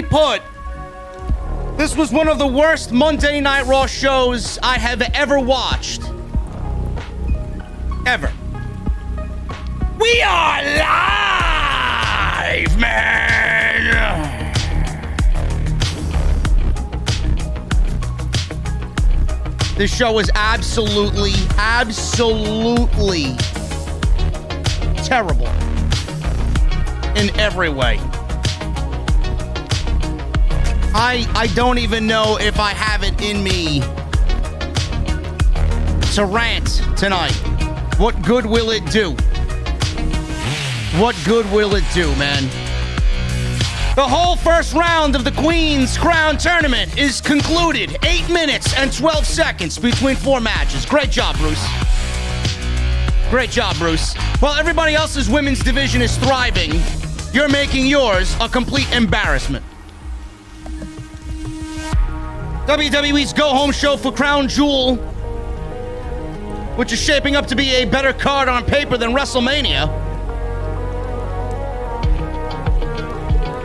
Simply put, this was one of the worst Monday Night Raw shows I have ever watched. Ever. We are live, man! This show is absolutely terrible in every way. I don't even know if I have it in me to rant tonight. What good will it do? What good will it do, man? The whole first round of the Queen's Crown Tournament is concluded. 8 minutes and 12 seconds between 4 matches. Great job, Bruce. Great job, Bruce. While everybody else's women's division is thriving, you're making yours a complete embarrassment. WWE's go-home show for Crown Jewel, which is shaping up to be a better card on paper than WrestleMania.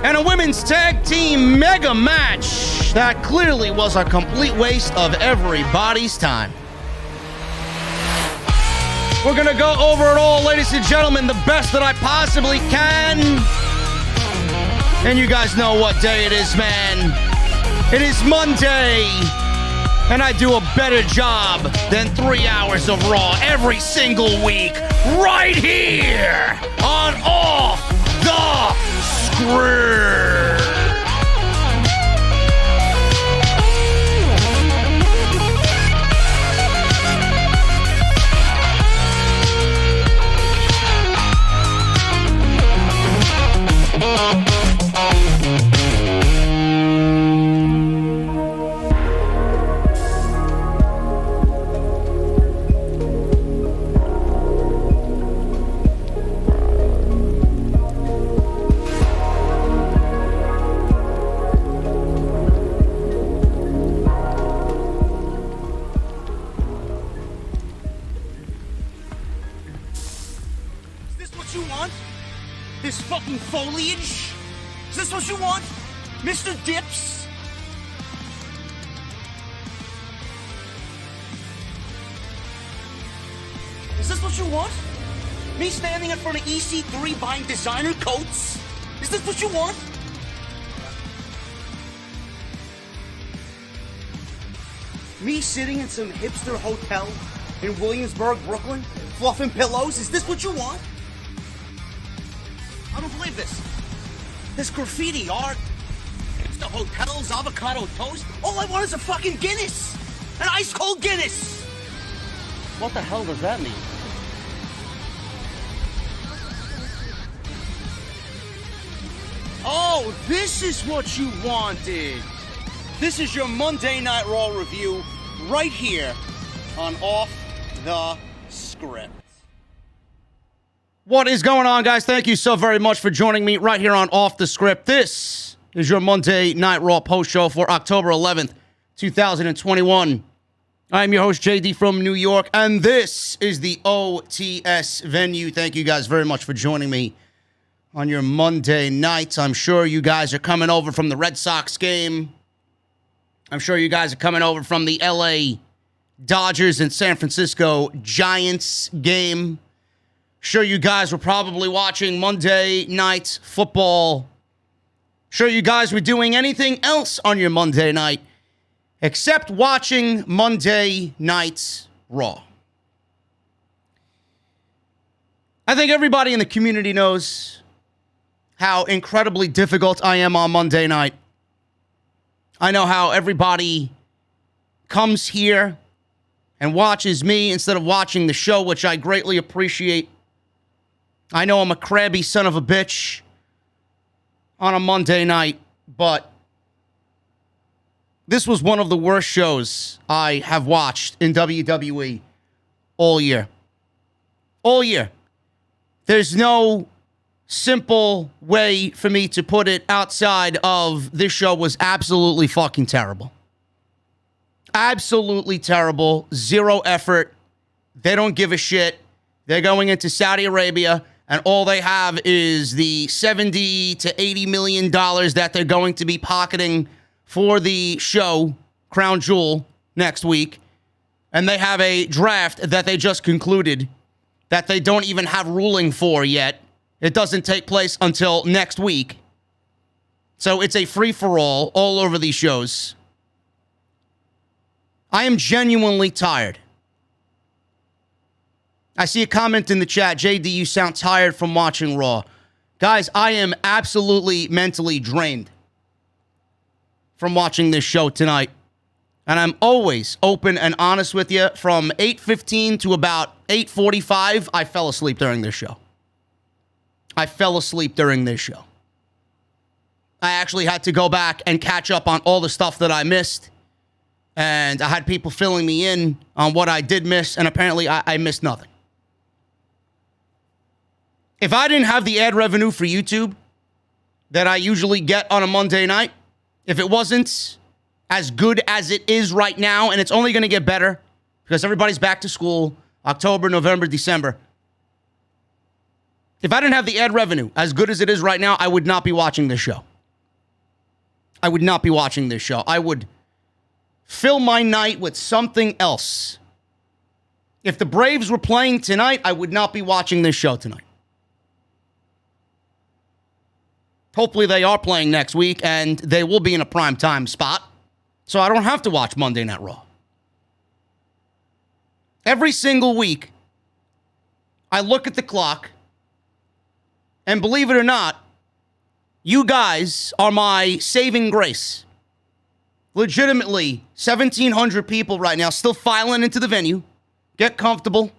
And a women's tag team mega match that clearly was a complete waste of everybody's time. We're gonna go over it all, ladies and gentlemen, the best that I possibly can. And you guys know what day it is, man. It is Monday, and I do a better job than 3 hours of Raw every single week, right here on Off the Script. This fucking foliage? Is this what you want? Mr. Dips? Is this what you want? Me standing in front of EC3 buying designer coats? Is this what you want? Me sitting in some hipster hotel in Williamsburg, Brooklyn, fluffing pillows? Is this what you want? I don't believe this. This graffiti art, it's the hotels, avocado toast. All I want is a fucking Guinness. An ice cold Guinness. What the hell does that mean? Oh, this is what you wanted. This is your Monday Night Raw review right here on Off the Script. What is going on, guys? Thank you so very much for joining me right here on Off the Script. This is your Monday Night Raw post show for October 11th, 2021. I'm your host, JD from New York, and this is the OTS venue. Thank you guys very much for joining me on your Monday nights. I'm sure you guys are coming over from the Red Sox game. I'm sure you guys are coming over from the LA Dodgers and San Francisco Giants game. Sure, you guys were probably watching Monday Night Football. Sure, you guys were doing anything else on your Monday night except watching Monday Night Raw. I think everybody in the community knows how incredibly difficult I am on Monday night. I know how everybody comes here and watches me instead of watching the show, which I greatly appreciate. I know I'm a crabby son of a bitch on a Monday night, but this was one of the worst shows I have watched in WWE all year. All year. There's no simple way for me to put it outside of this show was absolutely fucking terrible. Absolutely terrible. Zero effort. They don't give a shit. They're going into Saudi Arabia. and all they have is the $70 to $80 million that they're going to be pocketing for the show, Crown Jewel, next week. And they have a draft that they just concluded that they don't even have ruling for yet. It doesn't take place until next week. So it's a free-for-all all over these shows. I am genuinely tired. I see a comment in the chat, JD, you sound tired from watching Raw. Guys, I am absolutely mentally drained from watching this show tonight. And I'm always open and honest with you. From 8:15 to about 8:45, I fell asleep during this show. I actually had to go back and catch up on all the stuff that I missed. And I had people filling me in on what I did miss. And apparently I missed nothing. If I didn't have the ad revenue for YouTube that I usually get on a Monday night, if it wasn't as good as it is right now, and it's only going to get better because everybody's back to school, October, November, December. If I didn't have the ad revenue as good as it is right now, I would not be watching this show. I would fill my night with something else. If the Braves were playing tonight, I would not be watching this show tonight. Hopefully they are playing next week, and they will be in a prime time spot, so I don't have to watch Monday Night Raw. Every single week, I look at the clock, and believe it or not, you guys are my saving grace. Legitimately, 1,700 people right now still filing into the venue. Get comfortable.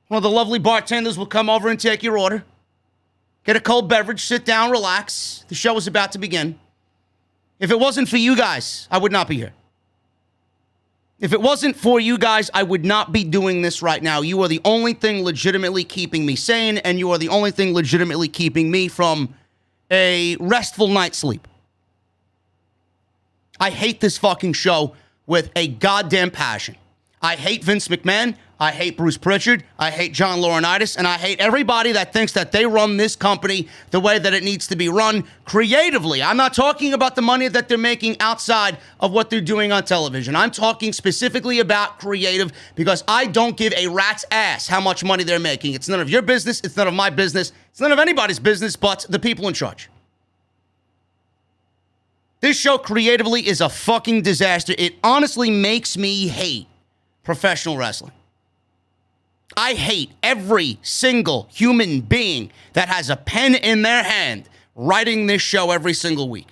One of the lovely bartenders will come over and take your order. Get a cold beverage, sit down, relax. The show is about to begin. If it wasn't for you guys, I would not be here. If it wasn't for you guys, I would not be doing this right now. You are the only thing legitimately keeping me sane, and you are the only thing legitimately keeping me from a restful night's sleep. I hate this fucking show with a goddamn passion. I hate Vince McMahon. I hate Bruce Pritchard. I hate John Laurinaitis. And I hate everybody that thinks that they run this company the way that it needs to be run creatively. I'm not talking about the money that they're making outside of what they're doing on television. I'm talking specifically about creative, because I don't give a rat's ass how much money they're making. It's none of your business. It's none of my business. It's none of anybody's business but the people in charge. This show creatively is a fucking disaster. It honestly makes me hate professional wrestling. I hate every single human being that has a pen in their hand writing this show every single week.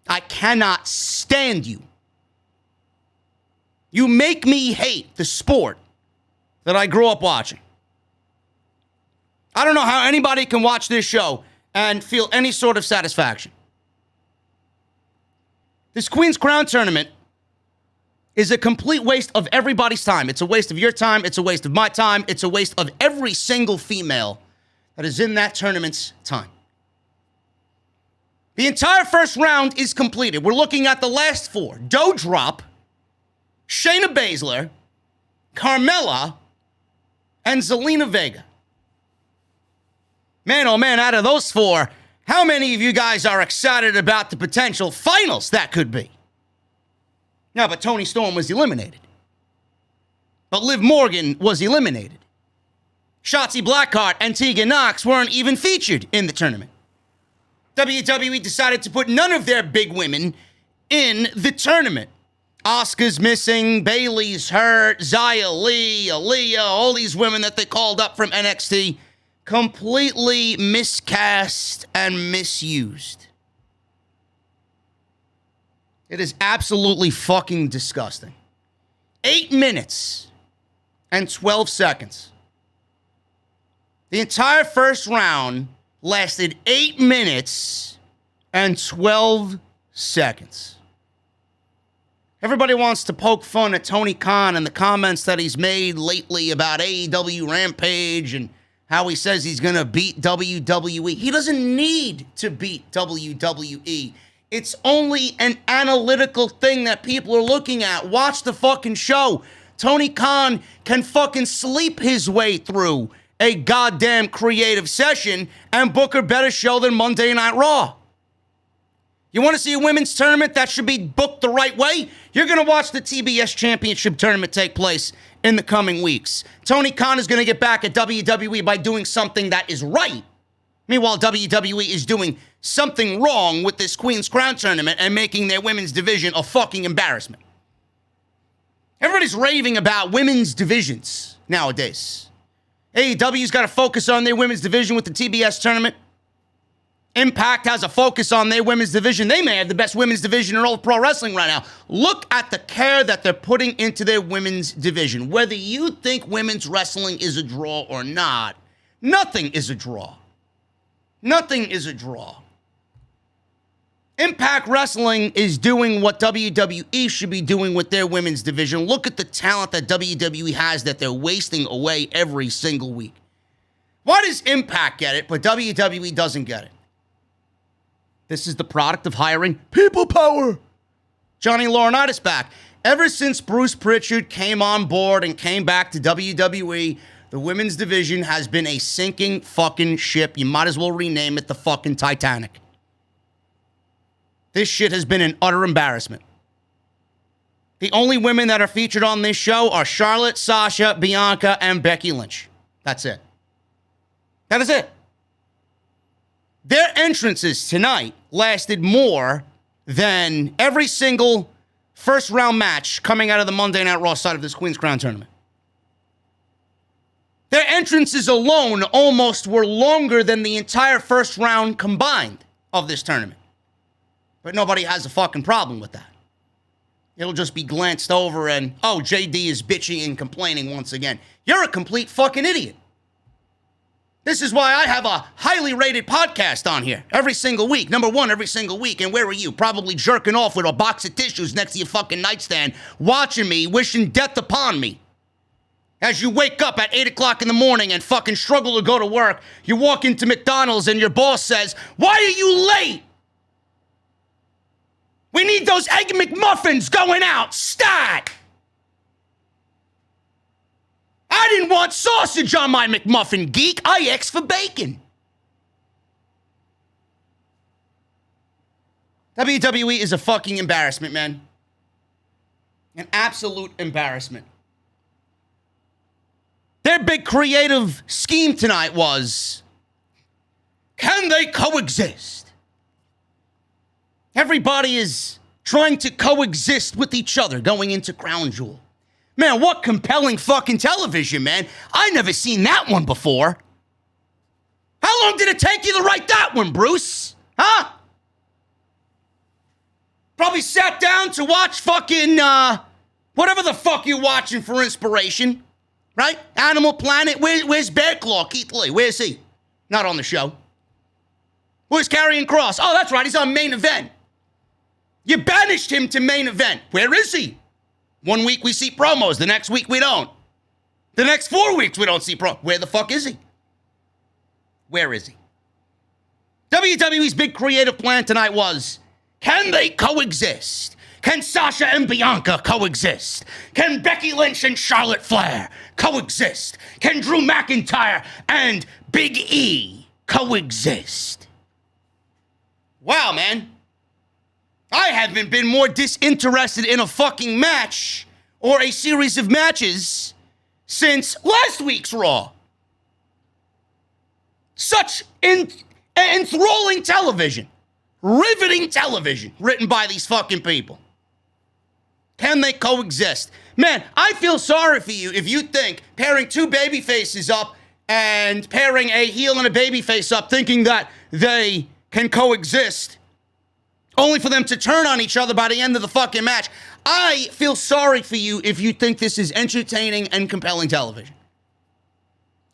I cannot stand you. You make me hate the sport that I grew up watching. I don't know how anybody can watch this show and feel any sort of satisfaction. This Queen's Crown tournament is a complete waste of everybody's time. It's a waste of your time. It's a waste of my time. It's a waste of every single female that is in that tournament's time. The entire first round is completed. We're looking at the last four. DouDrop, Shayna Baszler, Carmella, and Zelina Vega. Man, oh man, out of those four, how many of you guys are excited about the potential finals that could be? No, but Toni Storm was eliminated. But Liv Morgan was eliminated. Shotzi Blackheart and Tegan Nox weren't even featured in the tournament. WWE decided to put none of their big women in the tournament. Asuka's missing, Bayley's hurt, Xia Li, Aaliyah, all these women that they called up from NXT, completely miscast and misused. It is absolutely fucking disgusting. 8 minutes and 12 seconds. The entire first round lasted 8 minutes and 12 seconds. Everybody wants to poke fun at Tony Khan and the comments that he's made lately about AEW Rampage and how he says he's going to beat WWE. He doesn't need to beat WWE. It's only an analytical thing that people are looking at. Watch the fucking show. Tony Khan can fucking sleep his way through a goddamn creative session, and book a better show than Monday Night Raw. You want to see a women's tournament that should be booked the right way? You're going to watch the TBS Championship Tournament take place in the coming weeks. Tony Khan is going to get back at WWE by doing something that is right. Meanwhile, WWE is doing something wrong with this Queen's Crown tournament and making their women's division a fucking embarrassment. Everybody's raving about women's divisions nowadays. AEW's got to focus on their women's division with the TBS tournament. Impact has a focus on their women's division. They may have the best women's division in all of pro wrestling right now. Look at the care that they're putting into their women's division. Whether you think women's wrestling is a draw or not, nothing is a draw. Nothing is a draw. Impact Wrestling is doing what WWE should be doing with their women's division. Look at the talent that WWE has that they're wasting away every single week. Why does Impact get it, but WWE doesn't get it? This is the product of hiring people power. Johnny Laurinaitis back. Ever since Bruce Pritchard came on board and came back to WWE, the women's division has been a sinking fucking ship. You might as well rename it the fucking Titanic. This shit has been an utter embarrassment. The only women that are featured on this show are Charlotte, Sasha, Bianca, and Becky Lynch. That's it. That is it. Their entrances tonight lasted more than every single first-round match coming out of the Monday Night Raw side of this Queen's Crown tournament. Their entrances alone almost were longer than the entire first round combined of this tournament. But nobody has a fucking problem with that. It'll just be glanced over and, oh, JD is bitching and complaining once again. You're a complete fucking idiot. This is why I have a highly rated podcast on here every single week. Number one every single week. And where are you? Probably jerking off with a box of tissues next to your fucking nightstand, watching me, wishing death upon me. As you wake up at 8 o'clock in the morning and fucking struggle to go to work, you walk into McDonald's and your boss says, "Why are you late? We need those Egg McMuffins going out. Stat! I didn't want sausage on my McMuffin, geek. I asked for bacon." WWE is a fucking embarrassment, man. An absolute embarrassment. Their big creative scheme tonight was, can they coexist? Everybody is trying to coexist with each other going into Crown Jewel. Man, what compelling fucking television, man. I never seen that one before. How long did it take you to write that one, Bruce? Huh? Probably sat down to watch fucking, whatever the fuck you're watching for inspiration. Right? Animal Planet. Where's Bear Claw, Keith Lee? Where's he? Not on the show. Where's Karrion Kross? Oh, that's right. He's on Main Event. You banished him to Main Event. Where is he? 1 week we see promos. The next week we don't. The next 4 weeks we don't see promos. Where the fuck is he? Where is he? WWE's big creative plan tonight was, can they coexist? Can Sasha and Bianca coexist? Can Becky Lynch and Charlotte Flair coexist? Can Drew McIntyre and Big E coexist? Wow, man. I haven't been more disinterested in a fucking match or a series of matches since last week's Raw. Such enthralling television. Riveting television written by these fucking people. Can they coexist? Man, I feel sorry for you if you think pairing two baby faces up and pairing a heel and a baby face up thinking that they can coexist only for them to turn on each other by the end of the fucking match. I feel sorry for you if you think this is entertaining and compelling television.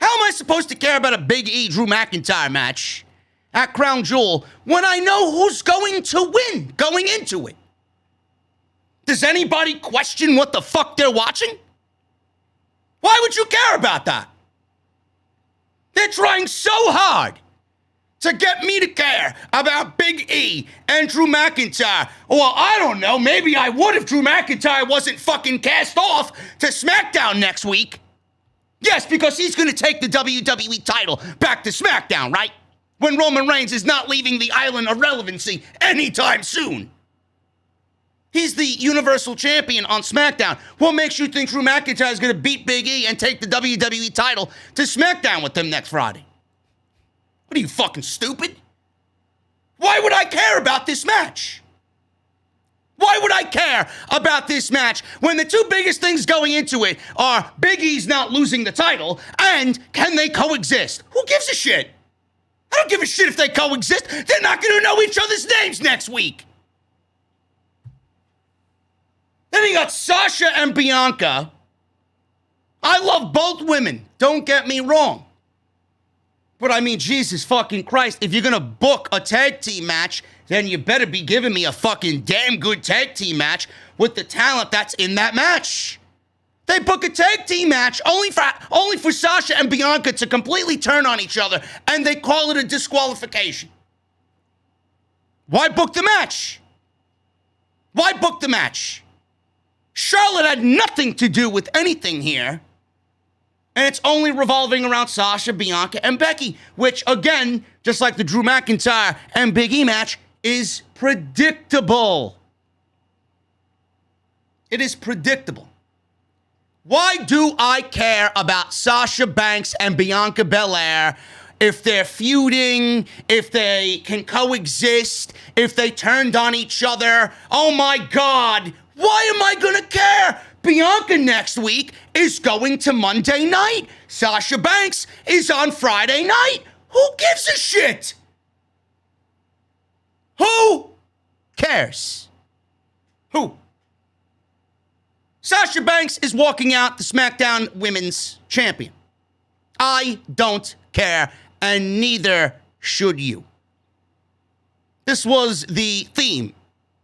How am I supposed to care about a Big E Drew McIntyre match at Crown Jewel when I know who's going to win going into it? Does anybody question what the fuck they're watching? Why would you care about that? They're trying so hard to get me to care about Big E and Drew McIntyre. Well, I don't know. Maybe I would if Drew McIntyre wasn't fucking cast off to SmackDown next week. Yes, because he's going to take the WWE title back to SmackDown, right? When Roman Reigns is not leaving the island of relevancy anytime soon. He's the Universal Champion on SmackDown. What makes you think Drew McIntyre is going to beat Big E and take the WWE title to SmackDown with them next Friday? What are you, fucking stupid? Why would I care about this match? Why would I care about this match when the two biggest things going into it are Big E's not losing the title and can they coexist? Who gives a shit? I don't give a shit if they coexist. They're not going to know each other's names next week. Then you got Sasha and Bianca. I love both women. Don't get me wrong. But I mean, Jesus fucking Christ, if you're going to book a tag team match, then you better be giving me a fucking damn good tag team match with the talent that's in that match. They book a tag team match only for Sasha and Bianca to completely turn on each other, and they call it a disqualification. Why book the match? Why book the match? Charlotte had nothing to do with anything here. And it's only revolving around Sasha, Bianca, and Becky, which, again, just like the Drew McIntyre and Big E match, is predictable. It is predictable. Why do I care about Sasha Banks and Bianca Belair if they're feuding, if they can coexist, if they turned on each other? Oh, my God. Why am I going to care? Bianca next week is going to Monday night. Sasha Banks is on Friday night. Who gives a shit? Who cares? Who? Sasha Banks is walking out the SmackDown Women's Champion. I don't care, and neither should you. This was the theme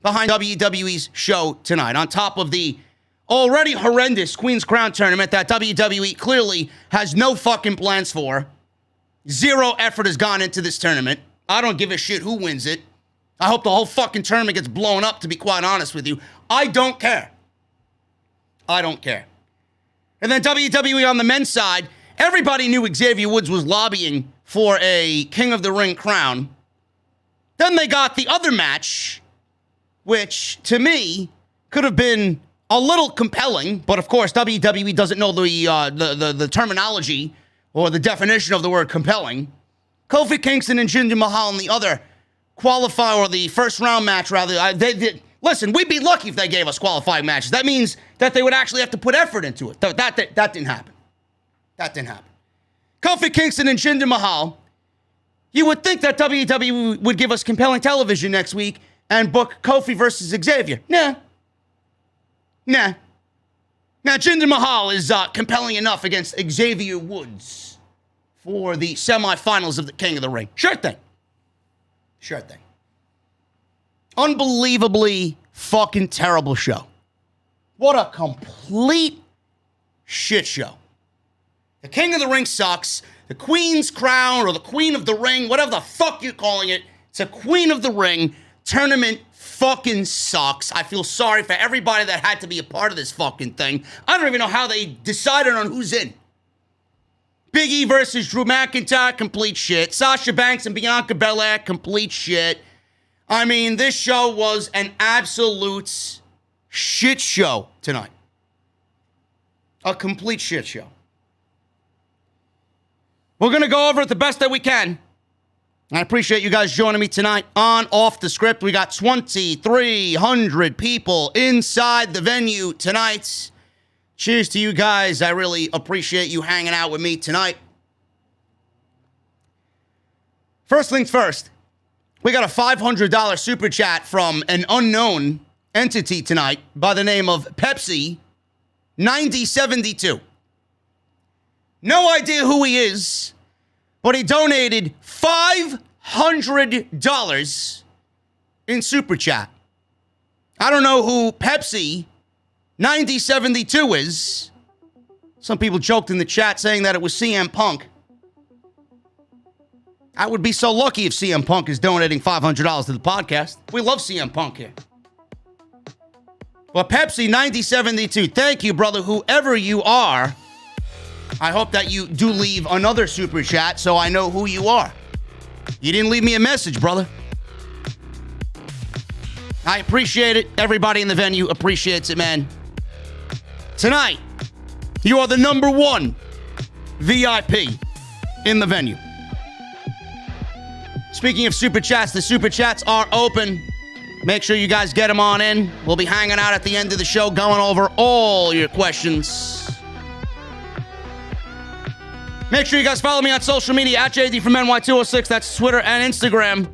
behind WWE's show tonight, on top of the already horrendous Queen's Crown tournament that WWE clearly has no fucking plans for. Zero effort has gone into this tournament. I don't give a shit who wins it. I hope the whole fucking tournament gets blown up, to be quite honest with you. I don't care. I don't care. And then WWE on the men's side, everybody knew Xavier Woods was lobbying for a King of the Ring crown. Then they got the other match, which to me could have been a little compelling, but of course WWE doesn't know the terminology or the definition of the word compelling. Kofi Kingston and Jinder Mahal in the other qualifier, or the first round match rather. Listen, we'd be lucky if they gave us qualifying matches. That means that they would actually have to put effort into it. That didn't happen. That didn't happen. Kofi Kingston and Jinder Mahal. You would think that WWE would give us compelling television next week and book Kofi versus Xavier. Nah. Now, Jinder Mahal is compelling enough against Xavier Woods for the semifinals of the King of the Ring. Sure thing. Sure thing. Unbelievably fucking terrible show. What a complete shit show. The King of the Ring sucks. The Queen's Crown, or the Queen of the Ring, whatever the fuck you're calling it, it's a Queen of the Ring tournament fucking sucks. I feel sorry for everybody that had to be a part of this fucking thing. I don't even know how they decided on who's in. Big E versus Drew McIntyre, complete shit. Sasha Banks and Bianca Belair, complete shit. I mean, this show was an absolute shit show tonight. A complete shit show. We're going to go over it the best that we can. I appreciate you guys joining me tonight on Off the Script. We got 2,300 people inside the venue tonight. Cheers to you guys. I really appreciate you hanging out with me tonight. First things first, we got a $500 super chat from an unknown entity tonight by the name of Pepsi 9072. No idea who he is, but he donated $500 in super chat. I don't know who Pepsi 9072 is. Some people joked in the chat saying that it was CM Punk. I would be so lucky if CM Punk is donating $500 to the podcast. We love CM Punk here. Well, Pepsi 9072, thank you, brother, whoever you are. I hope that you do leave another super chat so I know who you are. You didn't leave me a message, brother. I appreciate it. Everybody in the venue appreciates it, man. Tonight, you are the number one VIP in the venue. Speaking of super chats, the super chats are open. Make sure you guys get them on in. We'll be hanging out at the end of the show going over all your questions. Make sure you guys follow me on social media at JD from NY206. That's Twitter and Instagram.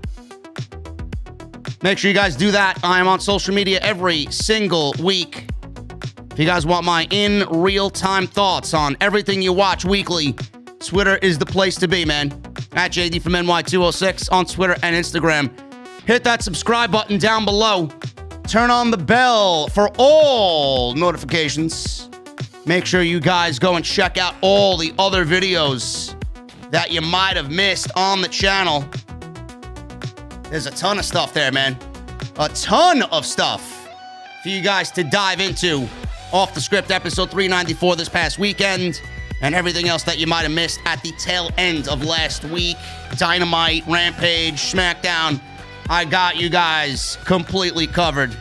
Make sure you guys do that. I am on social media every single week. If you guys want my in real-time thoughts on everything you watch weekly, Twitter is the place to be, man. At JD from NY206 on Twitter and Instagram. Hit that subscribe button down below. Turn on the bell for all notifications. Make sure you guys go and check out all the other videos that you might have missed on the channel. There's a ton of stuff there, man. A ton of stuff for you guys to dive into. Off the Script episode 394 this past weekend, and everything else that you might have missed at the tail end of last week. Dynamite, Rampage, SmackDown. I got you guys completely covered.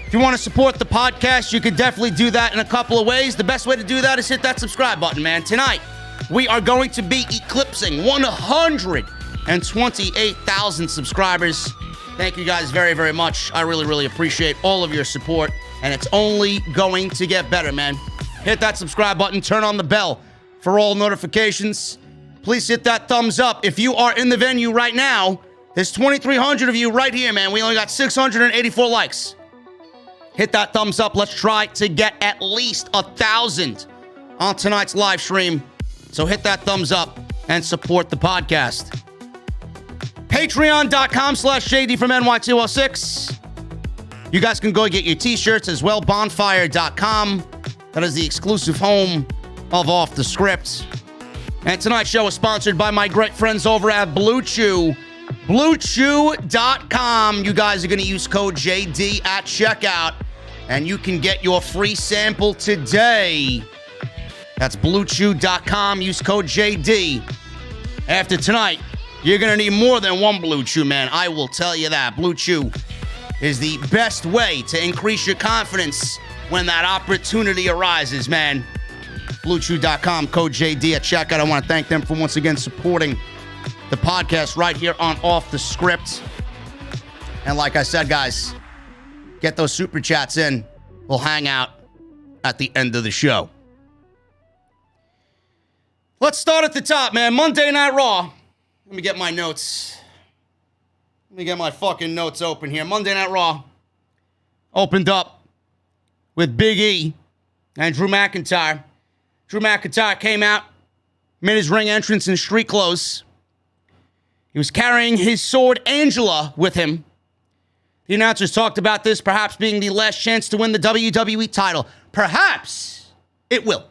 If you want to support the podcast, you can definitely do that in a couple of ways. The best way to do that is hit that subscribe button, man. Tonight, we are going to be eclipsing 128,000 subscribers. Thank you guys very, very much. I really, really appreciate all of your support, and it's only going to get better, man. Hit that subscribe button. Turn on the bell for all notifications. Please hit that thumbs up. If you are in the venue right now, there's 2,300 of you right here, man. We only got 684 likes. Hit that thumbs up. Let's try to get at least 1,000 on tonight's live stream. So hit that thumbs up and support the podcast. Patreon.com/JD from NY206. You guys can go get your t-shirts as well. Bonfire.com. That is the exclusive home of Off the Script. And tonight's show is sponsored by my great friends over at Blue Chew. BlueChew.com. You guys are going to use code JD at checkout, and you can get your free sample today. That's BlueChew.com. Use code JD. After tonight, you're going to need more than one Blue Chew, man. I will tell you that. Blue Chew is the best way to increase your confidence when that opportunity arises, man. BlueChew.com, code JD at checkout. I want to thank them for once again supporting the podcast right here on Off the Script. And like I said, guys, get those super chats in. We'll hang out at the end of the show. Let's start at the top, man. Monday Night Raw. Let me get my notes. Let me get my fucking notes open here. Monday Night Raw opened up with Big E and Drew McIntyre. Drew McIntyre came out, made his ring entrance in street clothes. He was carrying his sword, Angela, with him. The announcers talked about this perhaps being the last chance to win the WWE title. Perhaps it will.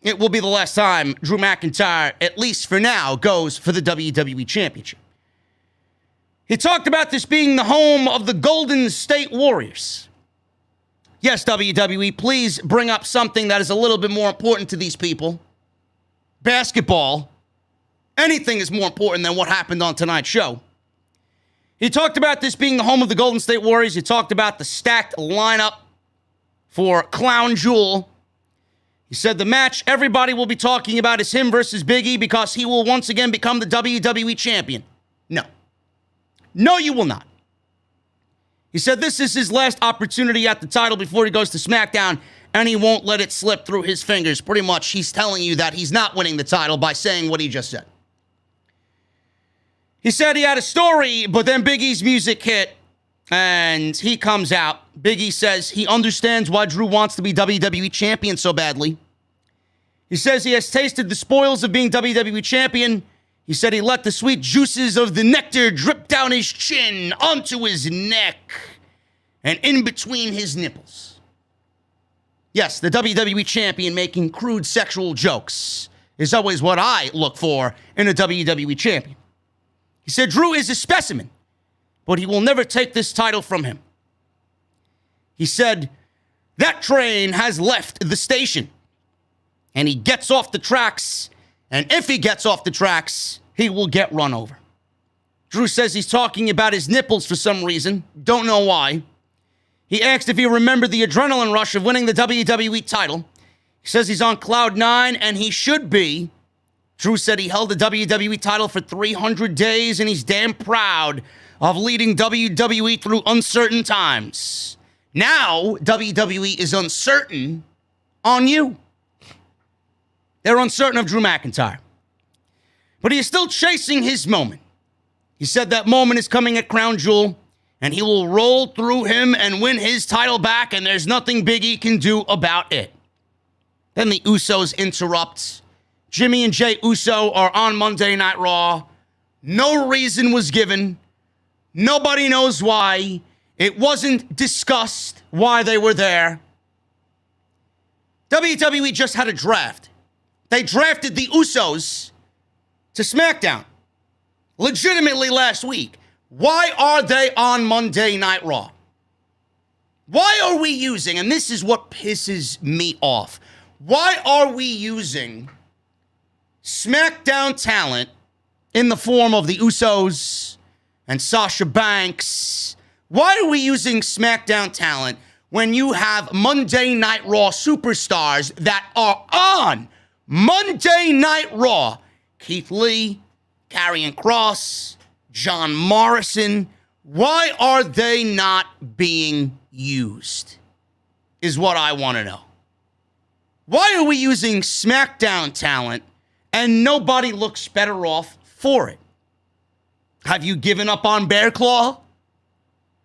It will be the last time Drew McIntyre, at least for now, goes for the WWE Championship. He talked about this being the home of the Golden State Warriors. Yes, WWE, please bring up something that is a little bit more important to these people. Basketball. Anything is more important than what happened on tonight's show. He talked about this being the home of the Golden State Warriors. He talked about the stacked lineup for Clown Jewel. He said the match everybody will be talking about is him versus Biggie because he will once again become the WWE champion. No. No, you will not. He said this is his last opportunity at the title before he goes to SmackDown, and he won't let it slip through his fingers. Pretty much, he's telling you that he's not winning the title by saying what he just said. He said he had a story, but then Big E's music hit, and he comes out. Big E says he understands why Drew wants to be WWE champion so badly. He says he has tasted the spoils of being WWE champion. He said he let the sweet juices of the nectar drip down his chin, onto his neck, and in between his nipples. Yes, the WWE champion making crude sexual jokes is always what I look for in a WWE champion. He said Drew is a specimen, but he will never take this title from him. He said that train has left the station. and he gets off the tracks, and if he gets off the tracks, he will get run over. Drew says he's talking about his nipples for some reason. Don't know why. He asked if he remembered the adrenaline rush of winning the WWE title. He says he's on cloud 9, and he should be. Drew said he held the WWE title for 300 days, and he's damn proud of leading WWE through uncertain times. Now, WWE is uncertain on you. They're uncertain of Drew McIntyre. But he is still chasing his moment. He said that moment is coming at Crown Jewel, and he will roll through him and win his title back, and there's nothing Biggie can do about it. Then the Usos interrupt. Jimmy and Jey Uso are on Monday Night Raw. No reason was given. Nobody knows why. It wasn't discussed why they were there. WWE just had a draft. They drafted the Usos to SmackDown legitimately last week. Why are they on Monday Night Raw? Why are we using, and this is what pisses me off, why are we using SmackDown talent in the form of the Usos and Sasha Banks? Why are we using SmackDown talent when you have Monday Night Raw superstars that are on Monday Night Raw? Keith Lee, Karrion Kross, John Morrison. Why are they not being used? Is what I want to know. Why are we using SmackDown talent and nobody looks better off for it? Have you given up on Bear Claw?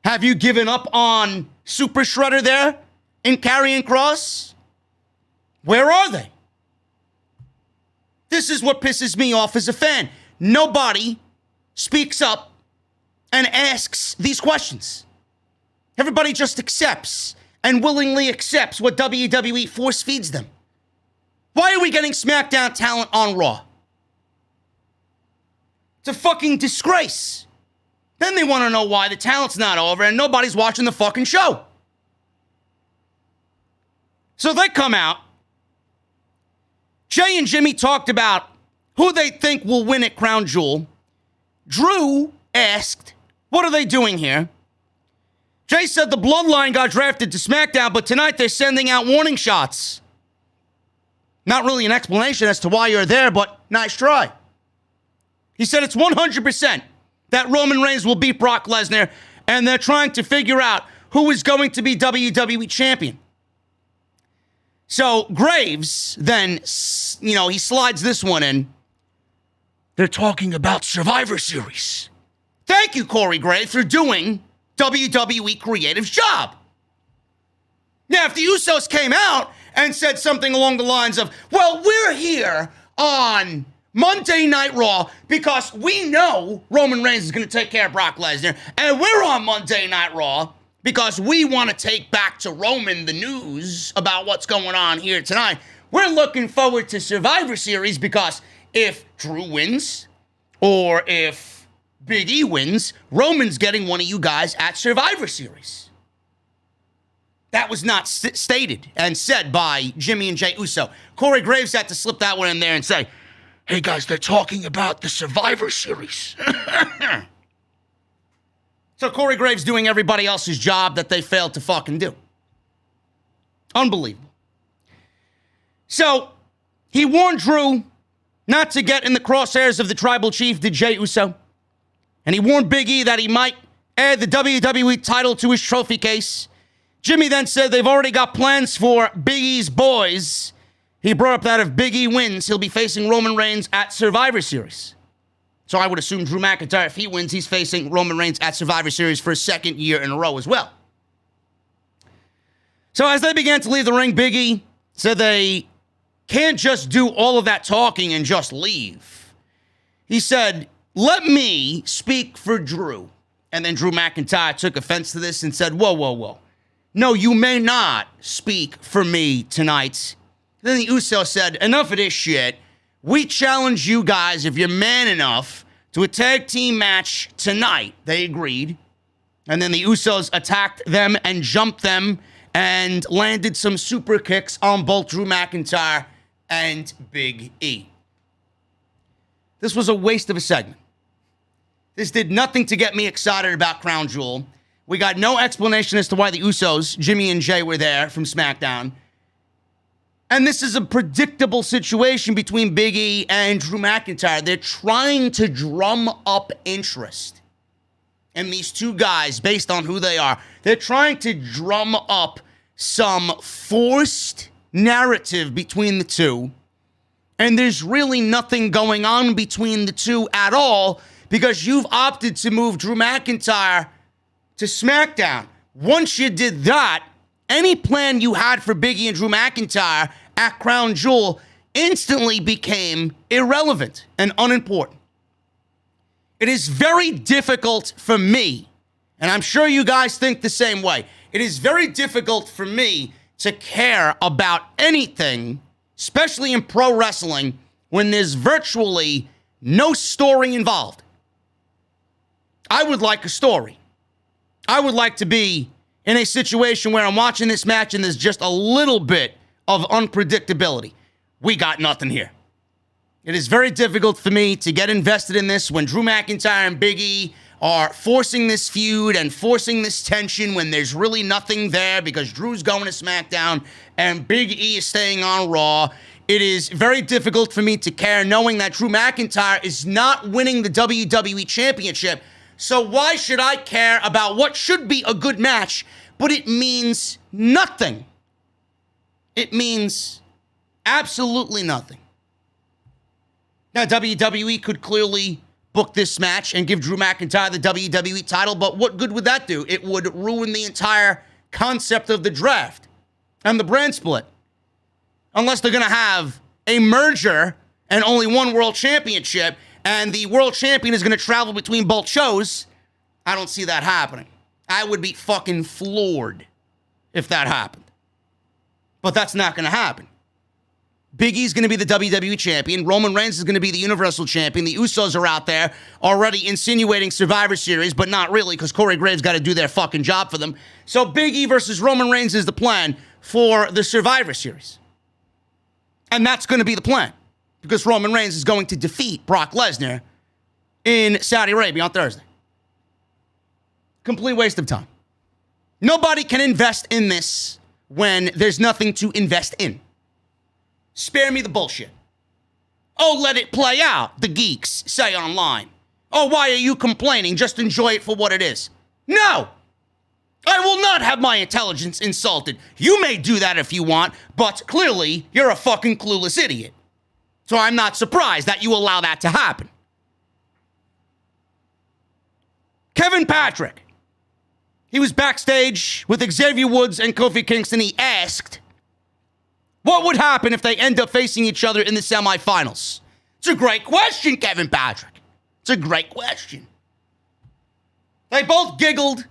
Have you given up on Super Shredder there in Karrion Kross? Where are they? This is what pisses me off as a fan. Nobody speaks up and asks these questions. Everybody just accepts and willingly accepts what WWE force feeds them. Why are we getting SmackDown talent on Raw? It's a fucking disgrace. Then they want to know why the talent's not over and nobody's watching the fucking show. So they come out. Jey and Jimmy talked about who they think will win at Crown Jewel. Drew asked, what are they doing here? Jey said the Bloodline got drafted to SmackDown, but tonight they're sending out warning shots. Not really an explanation as to why you're there, but nice try. He said it's 100% that Roman Reigns will beat Brock Lesnar, and they're trying to figure out who is going to be WWE champion. So Graves then, he slides this one in. They're talking about Survivor Series. Thank you, Corey Graves, for doing WWE Creative's job. Now, if the Usos came out and said something along the lines of, well, we're here on Monday Night Raw because we know Roman Reigns is going to take care of Brock Lesnar, and we're on Monday Night Raw because we want to take back to Roman the news about what's going on here tonight. We're looking forward to Survivor Series because if Drew wins or if Big E wins, Roman's getting one of you guys at Survivor Series. That was not stated and said by Jimmy and Jey Uso. Corey Graves had to slip that one in there and say, hey guys, they're talking about the Survivor Series. So Corey Graves doing everybody else's job that they failed to fucking do. Unbelievable. So he warned Drew not to get in the crosshairs of the tribal chief, did Jey Uso. And he warned Big E that he might add the WWE title to his trophy case. Jimmy then said they've already got plans for Big E's boys. He brought up that if Big E wins, he'll be facing Roman Reigns at Survivor Series. So I would assume Drew McIntyre, if he wins, he's facing Roman Reigns at Survivor Series for a second year in a row as well. So as they began to leave the ring, Big E said they can't just do all of that talking and just leave. He said, let me speak for Drew. And then Drew McIntyre took offense to this and said, whoa, whoa, whoa. No, you may not speak for me tonight. Then the Uso said, enough of this shit. We challenge you guys, if you're man enough, to a tag team match tonight. They agreed. And then the Usos attacked them and jumped them and landed some super kicks on both Drew McIntyre and Big E. This was a waste of a segment. This did nothing to get me excited about Crown Jewel. We got no explanation as to why the Usos, Jimmy and Jay, were there from SmackDown. And this is a predictable situation between Big E and Drew McIntyre. They're trying to drum up interest in these two guys based on who they are. They're trying to drum up some forced narrative between the two. And there's really nothing going on between the two at all because you've opted to move Drew McIntyre to SmackDown. Once you did that, any plan you had for Big E and Drew McIntyre at Crown Jewel instantly became irrelevant and unimportant. It is very difficult for me, and I'm sure you guys think the same way, it is very difficult for me to care about anything, especially in pro wrestling, when there's virtually no story involved. I would like a story. I would like to be in a situation where I'm watching this match and there's just a little bit of unpredictability. We got nothing here. It is very difficult for me to get invested in this when Drew McIntyre and Big E are forcing this feud and forcing this tension when there's really nothing there because Drew's going to SmackDown and Big E is staying on Raw. It is very difficult for me to care knowing that Drew McIntyre is not winning the WWE Championship. So why should I care about what should be a good match, but it means nothing? It means absolutely nothing. Now, WWE could clearly book this match and give Drew McIntyre the WWE title, but what good would that do? It would ruin the entire concept of the draft and the brand split. Unless they're going to have a merger and only one world championship, and the world champion is going to travel between both shows, I don't see that happening. I would be fucking floored if that happened. But that's not going to happen. Big E's going to be the WWE champion. Roman Reigns is going to be the Universal champion. The Usos are out there already insinuating Survivor Series, but not really because Corey Graves got to do their fucking job for them. So Big E versus Roman Reigns is the plan for the Survivor Series. And that's going to be the plan because Roman Reigns is going to defeat Brock Lesnar in Saudi Arabia on Thursday. Complete waste of time. Nobody can invest in this when there's nothing to invest in. Spare me the bullshit. Oh, let it play out, the geeks say online. Oh, why are you complaining? Just enjoy it for what it is. No! I will not have my intelligence insulted. You may do that if you want, but clearly you're a fucking clueless idiot. So I'm not surprised that you allow that to happen. Kevin Patrick. He was backstage with Xavier Woods and Kofi Kingston. He asked, what would happen if they end up facing each other in the semifinals? It's a great question, Kevin Patrick. It's a great question. They both giggled,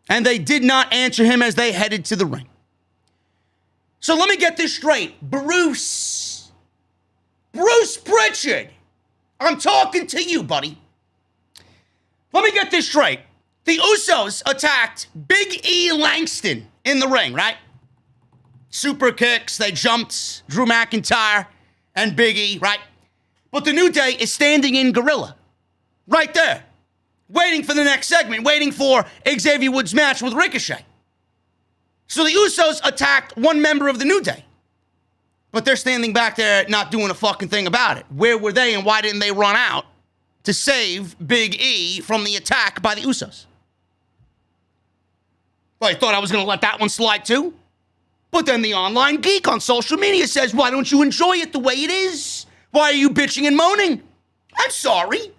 and they did not answer him as they headed to the ring. So let me get this straight. Bruce Pritchard, I'm talking to you, buddy. Let me get this straight. The Usos attacked Big E Langston in the ring, right? Super kicks, they jumped Drew McIntyre and Big E, right? But the New Day is standing in Gorilla, right there, waiting for the next segment, waiting for Xavier Woods' match with Ricochet. So the Usos attacked one member of the New Day, but they're standing back there not doing a fucking thing about it. Where were they and why didn't they run out to save Big E from the attack by the Usos? Well, I thought I was going to let that one slide too. But then the online geek on social media says, why don't you enjoy it the way it is? Why are you bitching and moaning? I'm sorry.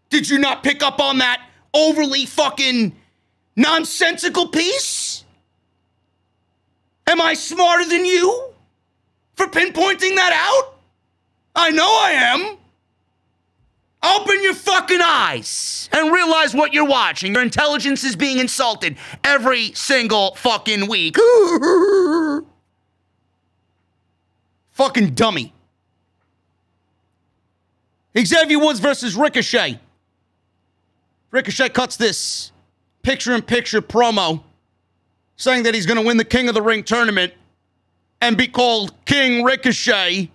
Did you not pick up on that overly fucking nonsensical piece? Am I smarter than you for pinpointing that out? I know I am. Open your fucking eyes and realize what you're watching. Your intelligence is being insulted every single fucking week. Fucking dummy. Xavier Woods versus Ricochet. Ricochet cuts this picture-in-picture promo saying that he's going to win the King of the Ring tournament and be called King Ricochet.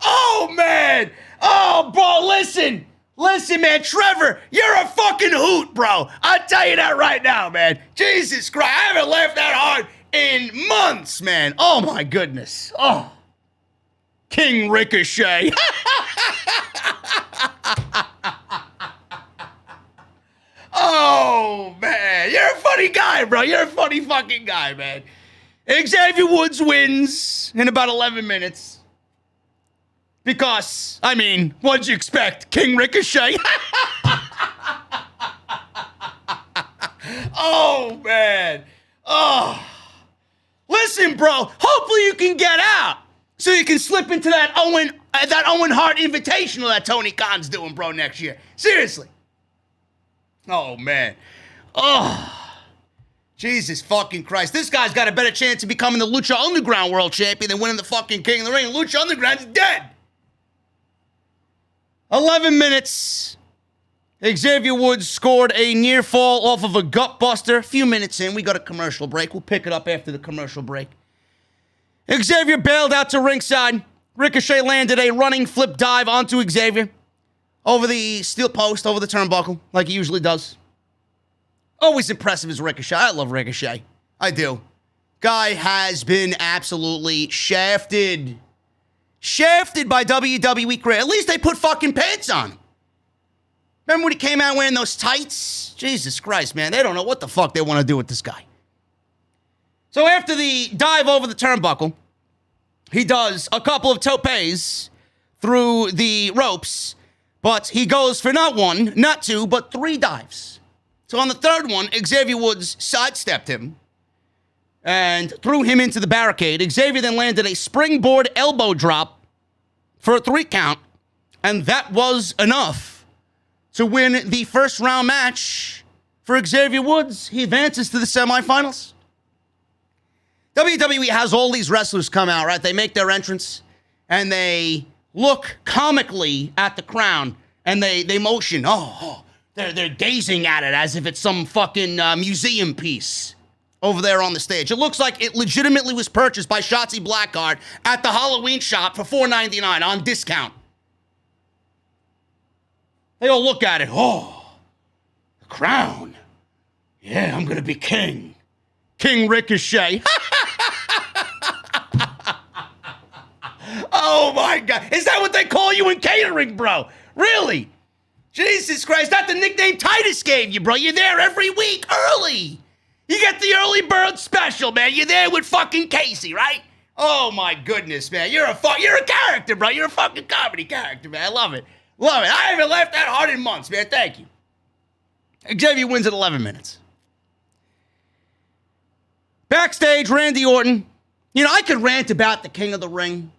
Oh, man. Oh, bro, listen. Listen, man, Trevor, you're a fucking hoot, bro. I'll tell you that right now, man. Jesus Christ, I haven't laughed that hard in months, man. Oh, my goodness. Oh. King Ricochet. Oh, man. You're a funny guy, bro. You're a funny fucking guy, man. Xavier Woods wins in about 11 minutes. Because, I mean, what'd you expect? King Ricochet? Oh, man. Oh. Listen, bro. Hopefully you can get out so you can slip into that Owen Hart Invitational that Tony Khan's doing, bro, next year. Seriously. Oh, man. Oh. Jesus fucking Christ. This guy's got a better chance of becoming the Lucha Underground World Champion than winning the fucking King of the Ring. Lucha Underground's dead. 11 minutes. Xavier Woods scored a near fall off of a gut buster. A few minutes in, we got a commercial break. We'll pick it up after the commercial break. Xavier bailed out to ringside. Ricochet landed a running flip dive onto Xavier over the steel post, over the turnbuckle, like he usually does. Always impressive as Ricochet. I love Ricochet. I do. Guy has been absolutely shafted. Shafted by WWE Creative. At least they put fucking pants on him. Remember when he came out wearing those tights? Jesus Christ, man. They don't know what the fuck they want to do with this guy. So after the dive over the turnbuckle, he does a couple of topes through the ropes, but he goes for not one, not two, but three dives. So on the third one, Xavier Woods sidestepped him and threw him into the barricade. Xavier then landed a springboard elbow drop for a 3 count, and that was enough to win the first round match for Xavier Woods. He advances to the semifinals. WWE has all these wrestlers come out, right? They make their entrance, and they look comically at the crown, and they motion. They're gazing at it as if it's some fucking museum piece over there on the stage. It looks like it legitimately was purchased by Shotzi Blackheart at the Halloween shop for $4.99 on discount. They all look at it. Oh, the crown. Yeah, I'm going to be king. King Ricochet. Oh, my God. Is that what they call you in catering, bro? Really? Jesus Christ, that's the nickname Titus gave you, bro. You're there every week early. You get the early bird special, man. You're there with fucking Casey, right? Oh, my goodness, man. You're a character, bro. You're a fucking comedy character, man. I love it. Love it. I haven't laughed that hard in months, man. Thank you. Xavier wins at 11 minutes. Backstage, Randy Orton. You know, I could rant about the King of the Ring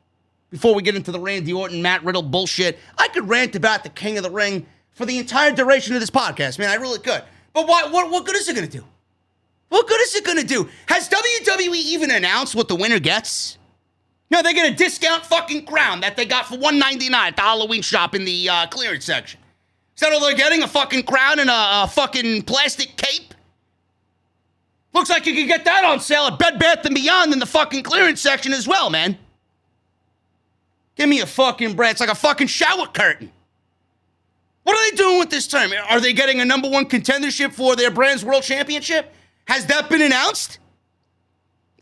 before we get into the Randy Orton, Matt Riddle bullshit. I could rant about the King of the Ring for the entire duration of this podcast, man. I really could. But what good is it going to do? What good is it going to do? Has WWE even announced what the winner gets? No, they get a discount fucking crown that they got for $1.99 at the Halloween shop in the clearance section. Is that all they're getting? A fucking crown and a fucking plastic cape? Looks like you could get that on sale at Bed Bath & Beyond in the fucking clearance section as well, man. Give me a fucking bread. It's like a fucking shower curtain. What are they doing with this tournament? Are they getting a number one contendership for their brand's world championship? Has that been announced?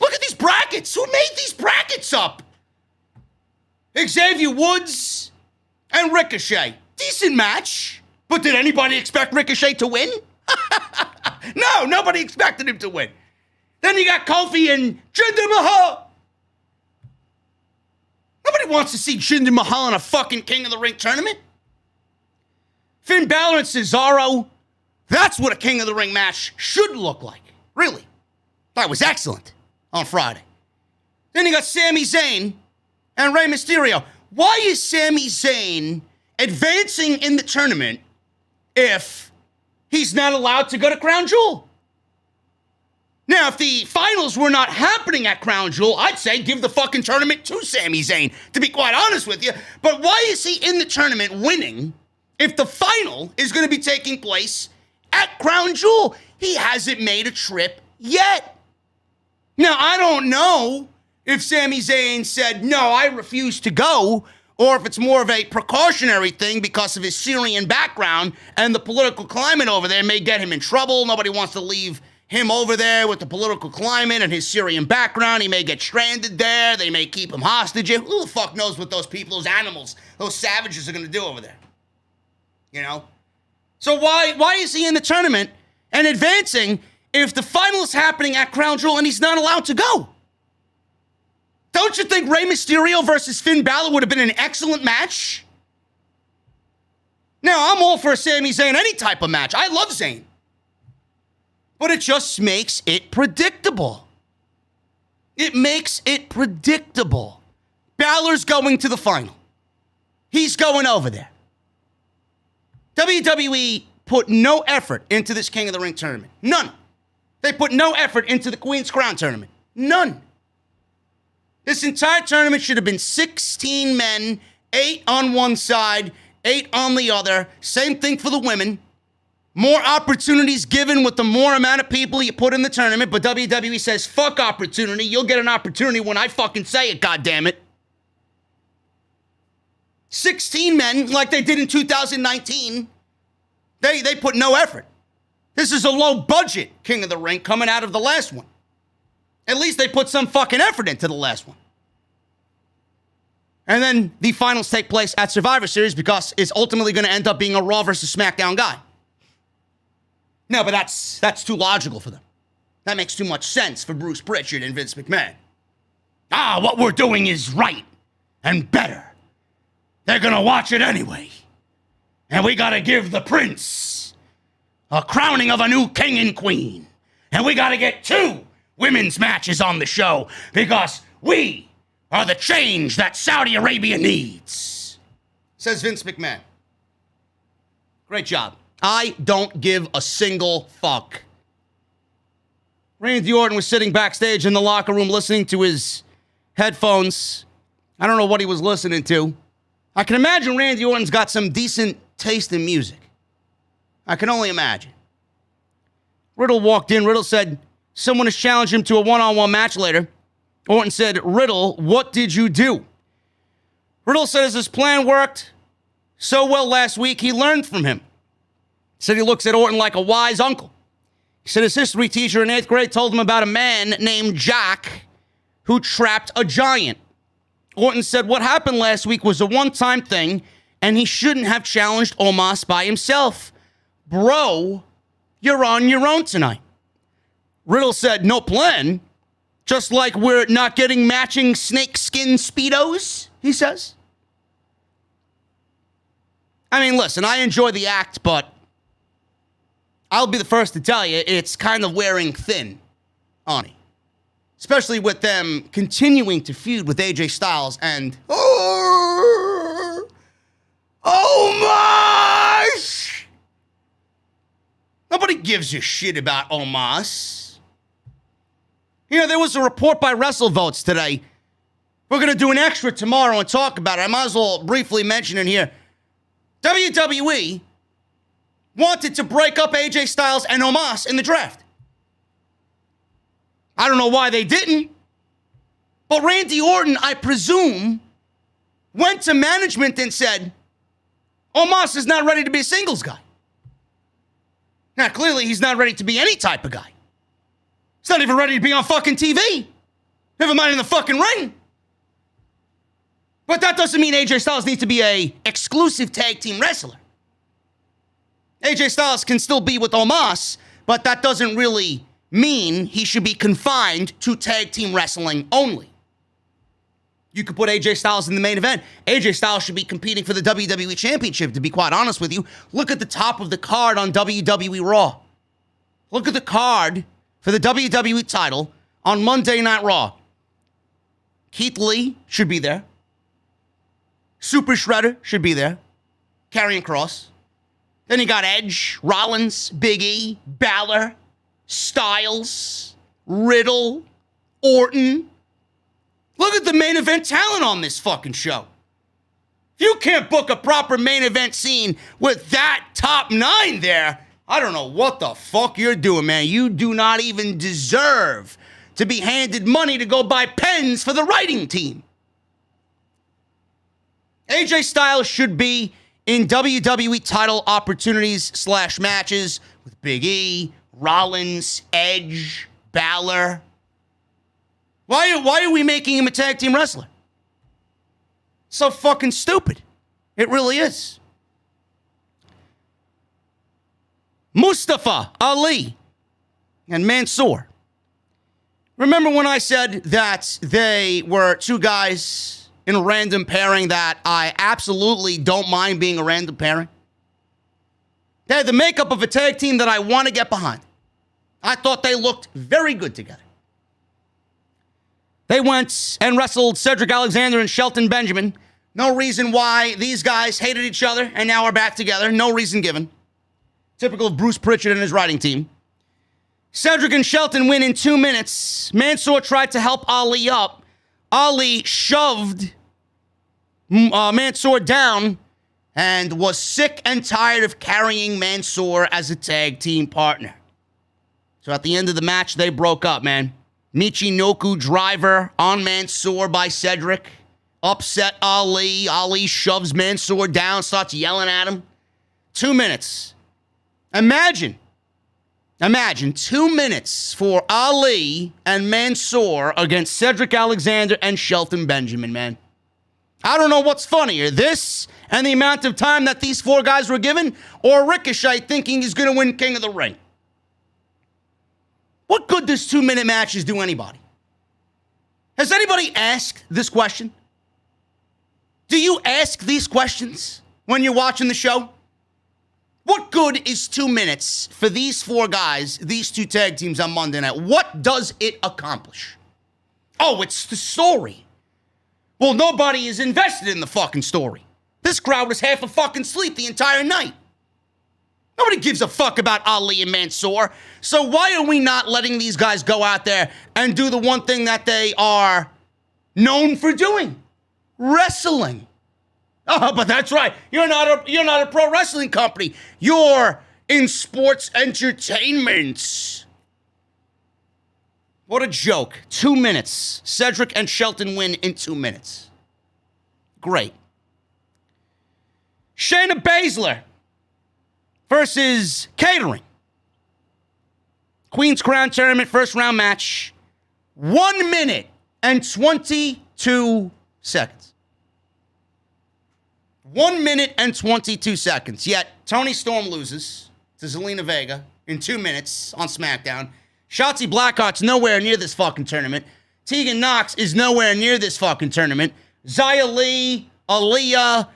Look at these brackets. Who made these brackets up? Xavier Woods and Ricochet. Decent match. But did anybody expect Ricochet to win? No, nobody expected him to win. Then you got Kofi and Jinder Mahal. Nobody wants to see Jinder Mahal in a fucking King of the Ring tournament. Finn Balor and Cesaro. That's what a King of the Ring match should look like. Really. That was excellent on Friday. Then you got Sami Zayn and Rey Mysterio. Why is Sami Zayn advancing in the tournament if he's not allowed to go to Crown Jewel? Now, if the finals were not happening at Crown Jewel, I'd say give the fucking tournament to Sami Zayn, to be quite honest with you. But why is he in the tournament winning if the final is going to be taking place at Crown Jewel? He hasn't made a trip yet. Now, I don't know if Sami Zayn said, no, I refuse to go, or if it's more of a precautionary thing because of his Syrian background and the political climate over there may get him in trouble. Nobody wants to leave him over there with the political climate and his Syrian background. He may get stranded there. They may keep him hostage. Who the fuck knows what those people, those animals, those savages are going to do over there? You know? So why is he in the tournament and advancing if the final is happening at Crown Jewel and he's not allowed to go? Don't you think Rey Mysterio versus Finn Balor would have been an excellent match? Now, I'm all for a Sami Zayn, any type of match. I love Zayn. But it just makes it predictable. It makes it predictable. Balor's going to the final. He's going over there. WWE put no effort into this King of the Ring tournament. None. They put no effort into the Queen's Crown tournament. None. This entire tournament should have been 16 men, 8 on one side, 8 on the other. Same thing for the women. More opportunities given with the more amount of people you put in the tournament, but WWE says, fuck opportunity. You'll get an opportunity when I fucking say it, goddammit. 16 men, like they did in 2019, they put no effort. This is a low-budget King of the Ring coming out of the last one. At least they put some fucking effort into the last one. And then the finals take place at Survivor Series because it's ultimately going to end up being a Raw versus SmackDown guy. No, but that's too logical for them. That makes too much sense for Bruce Pritchard and Vince McMahon. What we're doing is right and better. They're going to watch it anyway. And we got to give the prince a crowning of a new king and queen. And we got to get 2 women's matches on the show because we are the change that Saudi Arabia needs, says Vince McMahon. Great job. I don't give a single fuck. Randy Orton was sitting backstage in the locker room listening to his headphones. I don't know what he was listening to. I can imagine Randy Orton's got some decent taste in music. I can only imagine. Riddle walked in. Riddle said someone has challenged him to a one-on-one match later. Orton said, Riddle, what did you do? Riddle said as his plan worked so well last week, he learned from him. Said he looks at Orton like a wise uncle. He said his history teacher in 8th grade told him about a man named Jack who trapped a giant. Orton said what happened last week was a one-time thing, and he shouldn't have challenged Omos by himself. Bro, you're on your own tonight. Riddle said, no plan. Just like we're not getting matching snakeskin Speedos, he says. I mean, listen, I enjoy the act, but I'll be the first to tell you, it's kind of wearing thin on me. Especially with them continuing to feud with AJ Styles and oh my! Nobody gives a shit about Omos. You know, there was a report by WrestleVotes today. We're going to do an extra tomorrow and talk about it. I might as well briefly mention it here. WWE wanted to break up AJ Styles and Omos in the draft. I don't know why they didn't. But Randy Orton, I presume, went to management and said, Omos is not ready to be a singles guy. Now, clearly, he's not ready to be any type of guy. He's not even ready to be on fucking TV. Never mind in the fucking ring. But that doesn't mean AJ Styles needs to be a exclusive tag team wrestler. AJ Styles can still be with Omos, but that doesn't really mean he should be confined to tag team wrestling only. You could put AJ Styles in the main event. AJ Styles should be competing for the WWE Championship, to be quite honest with you. Look at the top of the card on WWE Raw. Look at the card for the WWE title on Monday Night Raw. Keith Lee should be there. Super Shredder should be there. Karrion Kross. Then you got Edge, Rollins, Biggie, Balor, Styles, Riddle, Orton. Look at the main event talent on this fucking show. If you can't book a proper main event scene with that top 9 there, I don't know what the fuck you're doing, man. You do not even deserve to be handed money to go buy pens for the writing team. AJ Styles should be in WWE title opportunities / matches with Big E, Rollins, Edge, Balor. Why are we making him a tag team wrestler? So fucking stupid. It really is. Mustafa Ali and Mansoor. Remember when I said that they were two guys in a random pairing that I absolutely don't mind being a random pairing? They had the makeup of a tag team that I want to get behind. I thought they looked very good together. They went and wrestled Cedric Alexander and Shelton Benjamin. No reason why these guys hated each other and now are back together. No reason given. Typical of Bruce Pritchard and his writing team. Cedric and Shelton win in 2 minutes. Mansoor tried to help Ali up. Ali shoved Mansoor down and was sick and tired of carrying Mansoor as a tag team partner. So at the end of the match, they broke up, man. Michinoku driver on Mansoor by Cedric. Upset Ali. Ali shoves Mansoor down, starts yelling at him. 2 minutes. Imagine 2 minutes for Ali and Mansoor against Cedric Alexander and Shelton Benjamin, man. I don't know what's funnier, this and the amount of time that these 4 guys were given, or Ricochet thinking he's going to win King of the Ring. What good does 2-minute matches do anybody? Has anybody asked this question? Do you ask these questions when you're watching the show? What good is 2 minutes for these 4 guys, these 2 tag teams on Monday night? What does it accomplish? Oh, it's the story. Well, nobody is invested in the fucking story. This crowd was half asleep the entire night. Nobody gives a fuck about Ali and Mansoor. So why are we not letting these guys go out there and do the one thing that they are known for doing? Wrestling. Oh, but that's right. You're not a pro wrestling company. You're in sports entertainment. What a joke. 2 minutes. Cedric and Shelton win in 2 minutes. Great. Shayna Baszler versus Catering. Queen's Crown Tournament first round match. 1 minute and 22 seconds. 1 minute and 22 seconds. Yet Toni Storm loses to Zelina Vega in 2 minutes on SmackDown. Shotzi Blackheart's nowhere near this fucking tournament. Tegan Nox is nowhere near this fucking tournament. Xia Li, Aaliyah,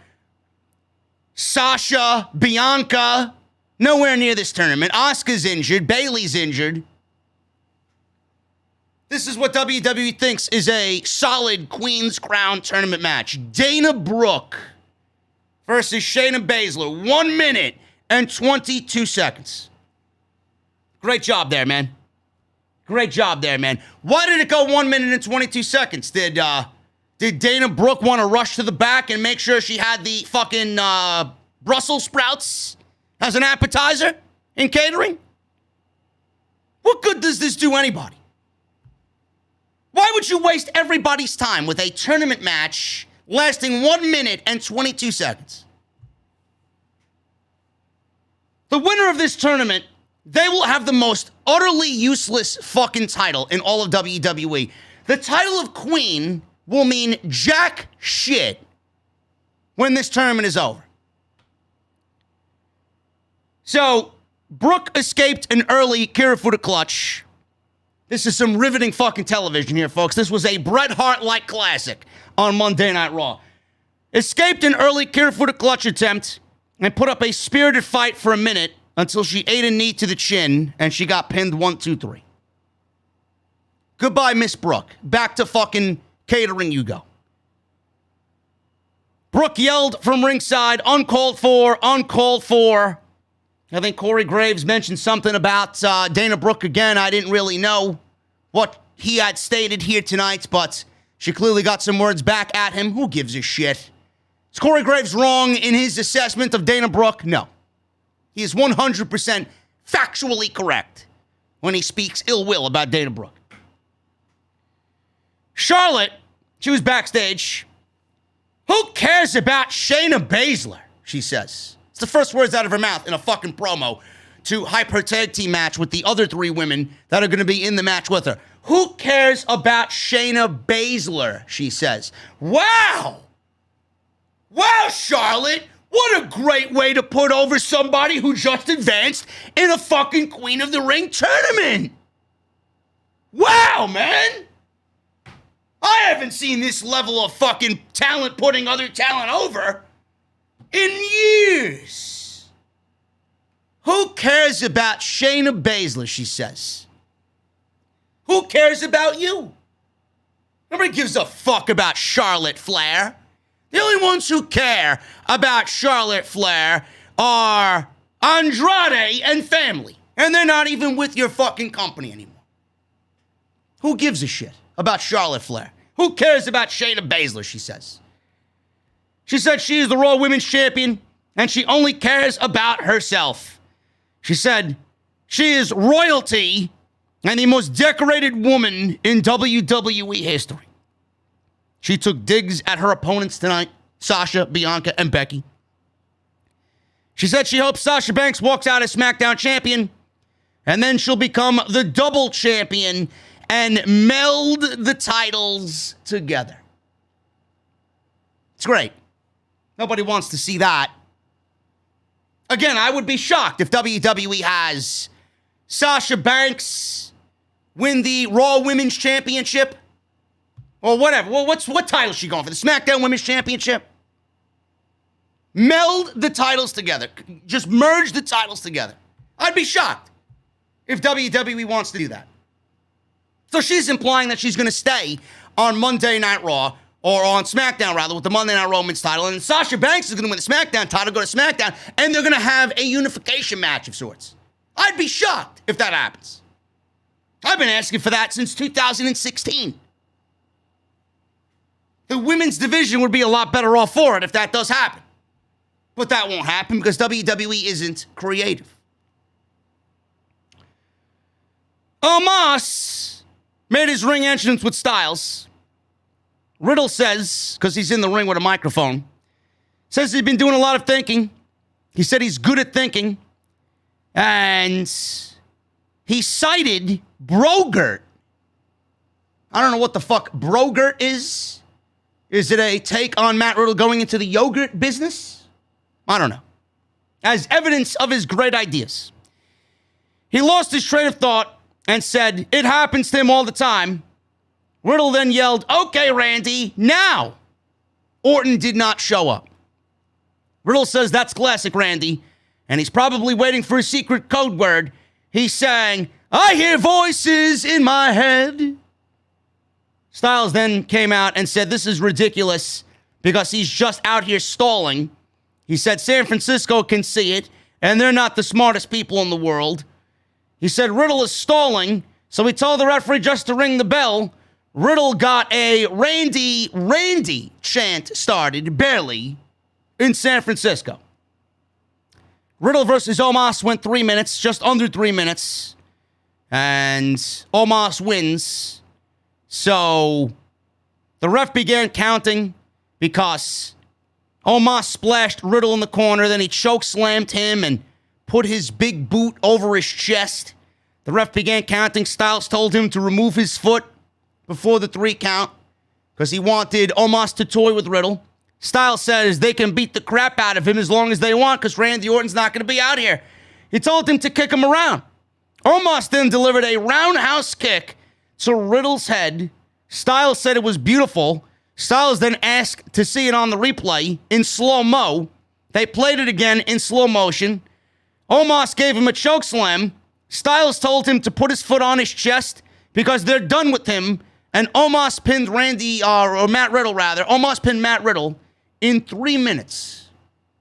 Sasha, Bianca, nowhere near this tournament. Asuka's injured. Bayley's injured. This is what WWE thinks is a solid Queen's Crown Tournament match. Dana Brooke versus Shayna Baszler. 1 minute and 22 seconds. Great job there, man. Great job there, man. Why did it go 1 minute and 22 seconds? Did Dana Brooke want to rush to the back and make sure she had the fucking Brussels sprouts as an appetizer in catering? What good does this do anybody? Why would you waste everybody's time with a tournament match lasting 1 minute and 22 seconds? The winner of this tournament, they will have the most utterly useless fucking title in all of WWE. The title of Queen will mean jack shit when this tournament is over. So, Brooke escaped an early Kirifuda clutch. This is some riveting fucking television here, folks. This was a Bret Hart-like classic on Monday Night Raw. Escaped an early Kirifuda clutch attempt and put up a spirited fight for a minute until she ate a knee to the chin and she got pinned 1, 2, 3. Goodbye, Miss Brooke. Back to fucking catering you go. Brooke yelled from ringside, uncalled for, uncalled for. I think Corey Graves mentioned something about Dana Brooke again. I didn't really know what he had stated here tonight, but she clearly got some words back at him. Who gives a shit? Is Corey Graves wrong in his assessment of Dana Brooke? No. He is 100% factually correct when he speaks ill will about Dana Brooke. Charlotte, she was backstage. Who cares about Shayna Baszler, she says. It's the first words out of her mouth in a fucking promo to hype her tag team match with the other three women that are going to be in the match with her. Who cares about Shayna Baszler, she says. Wow! Wow, Charlotte! What a great way to put over somebody who just advanced in a fucking Queen of the Ring tournament! Wow, man! I haven't seen this level of fucking talent putting other talent over in years. Who cares about Shayna Baszler, she says. Who cares about you? Nobody gives a fuck about Charlotte Flair. The only ones who care about Charlotte Flair are Andrade and family. And they're not even with your fucking company anymore. Who gives a shit about Charlotte Flair? Who cares about Shayna Baszler, she says. She said she is the Raw Women's Champion, and she only cares about herself. She said she is royalty and the most decorated woman in WWE history. She took digs at her opponents tonight, Sasha, Bianca, and Becky. She said she hopes Sasha Banks walks out as SmackDown champion, and then she'll become the double champion and meld the titles together. It's great. Nobody wants to see that. Again, I would be shocked if WWE has Sasha Banks win the Raw Women's Championship or whatever. Well, what title is she going for? The SmackDown Women's Championship? Meld the titles together. Just merge the titles together. I'd be shocked if WWE wants to do that. So she's implying that she's going to stay on Monday Night Raw, or on SmackDown, rather, with the Monday Night Raw Women's title. And Sasha Banks is going to win the SmackDown title, go to SmackDown, and they're going to have a unification match of sorts. I'd be shocked if that happens. I've been asking for that since 2016. The women's division would be a lot better off for it if that does happen. But that won't happen because WWE isn't creative. Omos made his ring entrance with Styles. Riddle says, because he's in the ring with a microphone, says he's been doing a lot of thinking. He said he's good at thinking. And he cited Brogurt. I don't know what the fuck Brogurt is. Is it a take on Matt Riddle going into the yogurt business? I don't know. As evidence of his great ideas. He lost his train of thought and said, it happens to him all the time. Riddle then yelled, okay, Randy, now. Orton did not show up. Riddle says that's classic Randy, and he's probably waiting for a secret code word. He sang, I hear voices in my head. Styles then came out and said this is ridiculous because he's just out here stalling. He said San Francisco can see it, and they're not the smartest people in the world. He said Riddle is stalling, so he told the referee just to ring the bell. Riddle got a Randy chant started, barely, in San Francisco. Riddle versus Omos went 3 minutes, just under 3 minutes. And Omos wins. So the ref began counting because Omos splashed Riddle in the corner. Then he chokeslammed him and put his big boot over his chest. The ref began counting. Styles told him to remove his foot before the 3 count because he wanted Omos to toy with Riddle. Styles says they can beat the crap out of him as long as they want because Randy Orton's not going to be out here. He told him to kick him around. Omos then delivered a roundhouse kick to Riddle's head. Styles said it was beautiful. Styles then asked to see it on the replay in slow-mo. They played it again in slow motion. Omos gave him a chokeslam. Styles told him to put his foot on his chest because they're done with him. And Omos pinned Matt Riddle. Omos pinned Matt Riddle in 3 minutes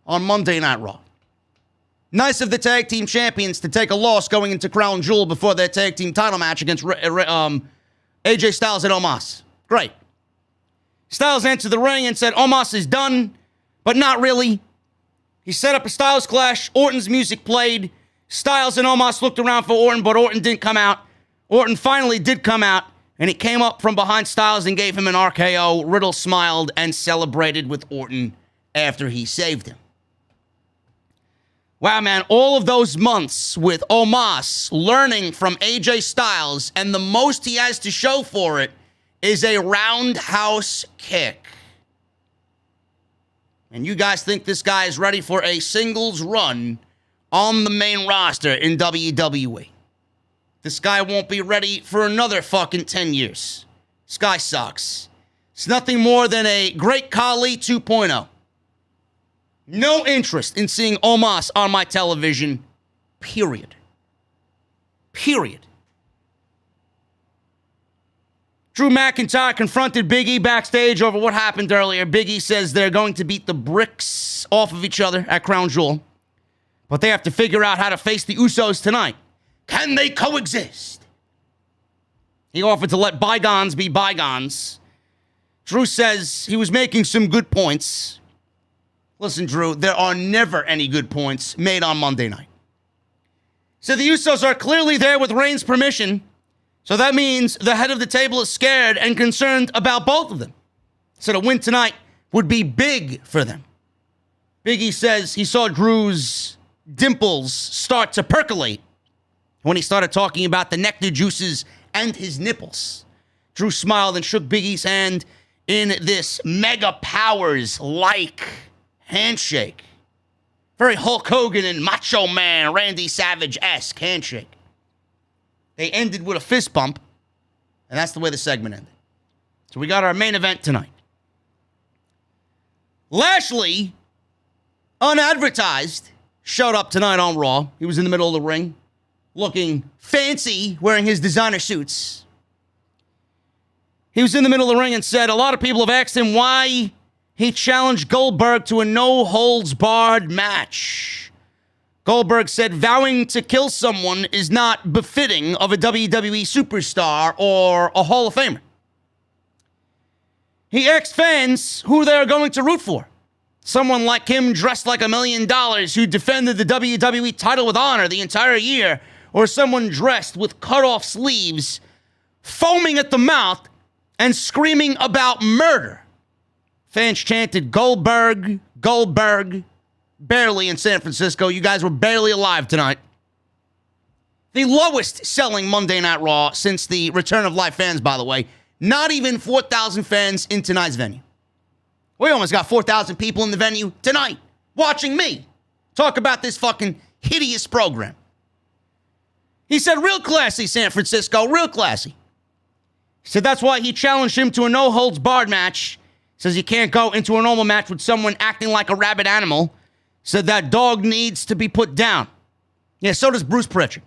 on Monday Night Raw. Nice of the tag team champions to take a loss going into Crown Jewel before their tag team title match against AJ Styles and Omos. Great. Styles entered the ring and said Omos is done, but not really. He set up a Styles clash. Orton's music played. Styles and Omos looked around for Orton, but Orton didn't come out. Orton finally did come out, and he came up from behind Styles and gave him an RKO. Riddle smiled and celebrated with Orton after he saved him. Wow, man, all of those months with Omos learning from AJ Styles, and the most he has to show for it is a roundhouse kick. And you guys think this guy is ready for a singles run on the main roster in WWE. This guy won't be ready for another fucking 10 years. This guy sucks. It's nothing more than a Great Khali 2.0. No interest in seeing Omos on my television, period. Period. Drew McIntyre confronted Biggie backstage over what happened earlier. Biggie says they're going to beat the bricks off of each other at Crown Jewel, but they have to figure out how to face the Usos tonight. Can they coexist? He offered to let bygones be bygones. Drew says he was making some good points. Listen, Drew, there are never any good points made on Monday night. So the Usos are clearly there with Reigns' permission. So that means the head of the table is scared and concerned about both of them. So the win tonight would be big for them. Biggie says he saw Drew's dimples start to percolate when he started talking about the nectar juices and his nipples. Drew smiled and shook Biggie's hand in this Mega Powers-like handshake. Very Hulk Hogan and Macho Man, Randy Savage-esque handshake. They ended with a fist bump, and that's the way the segment ended. So we got our main event tonight. Lashley, unadvertised, showed up tonight on Raw. He was in the middle of the ring, looking fancy, wearing his designer suits. He was in the middle of the ring and said a lot of people have asked him why he challenged Goldberg to a no-holds-barred match. Goldberg said vowing to kill someone is not befitting of a WWE superstar or a Hall of Famer. He asked fans who they are going to root for. Someone like him dressed like $1 million who defended the WWE title with honor the entire year, or someone dressed with cut-off sleeves, foaming at the mouth and screaming about murder. Fans chanted, Goldberg, Goldberg. Barely in San Francisco. You guys were barely alive tonight. The lowest selling Monday Night Raw since the return of live fans, by the way. Not even 4,000 fans in tonight's venue. We almost got 4,000 people in the venue tonight watching me talk about this fucking hideous program. He said, real classy, San Francisco, real classy. He said that's why he challenged him to a no-holds-barred match. Says you can't go into a normal match with someone acting like a rabid animal. Said that dog needs to be put down. Yeah, so does Bruce Pritchard.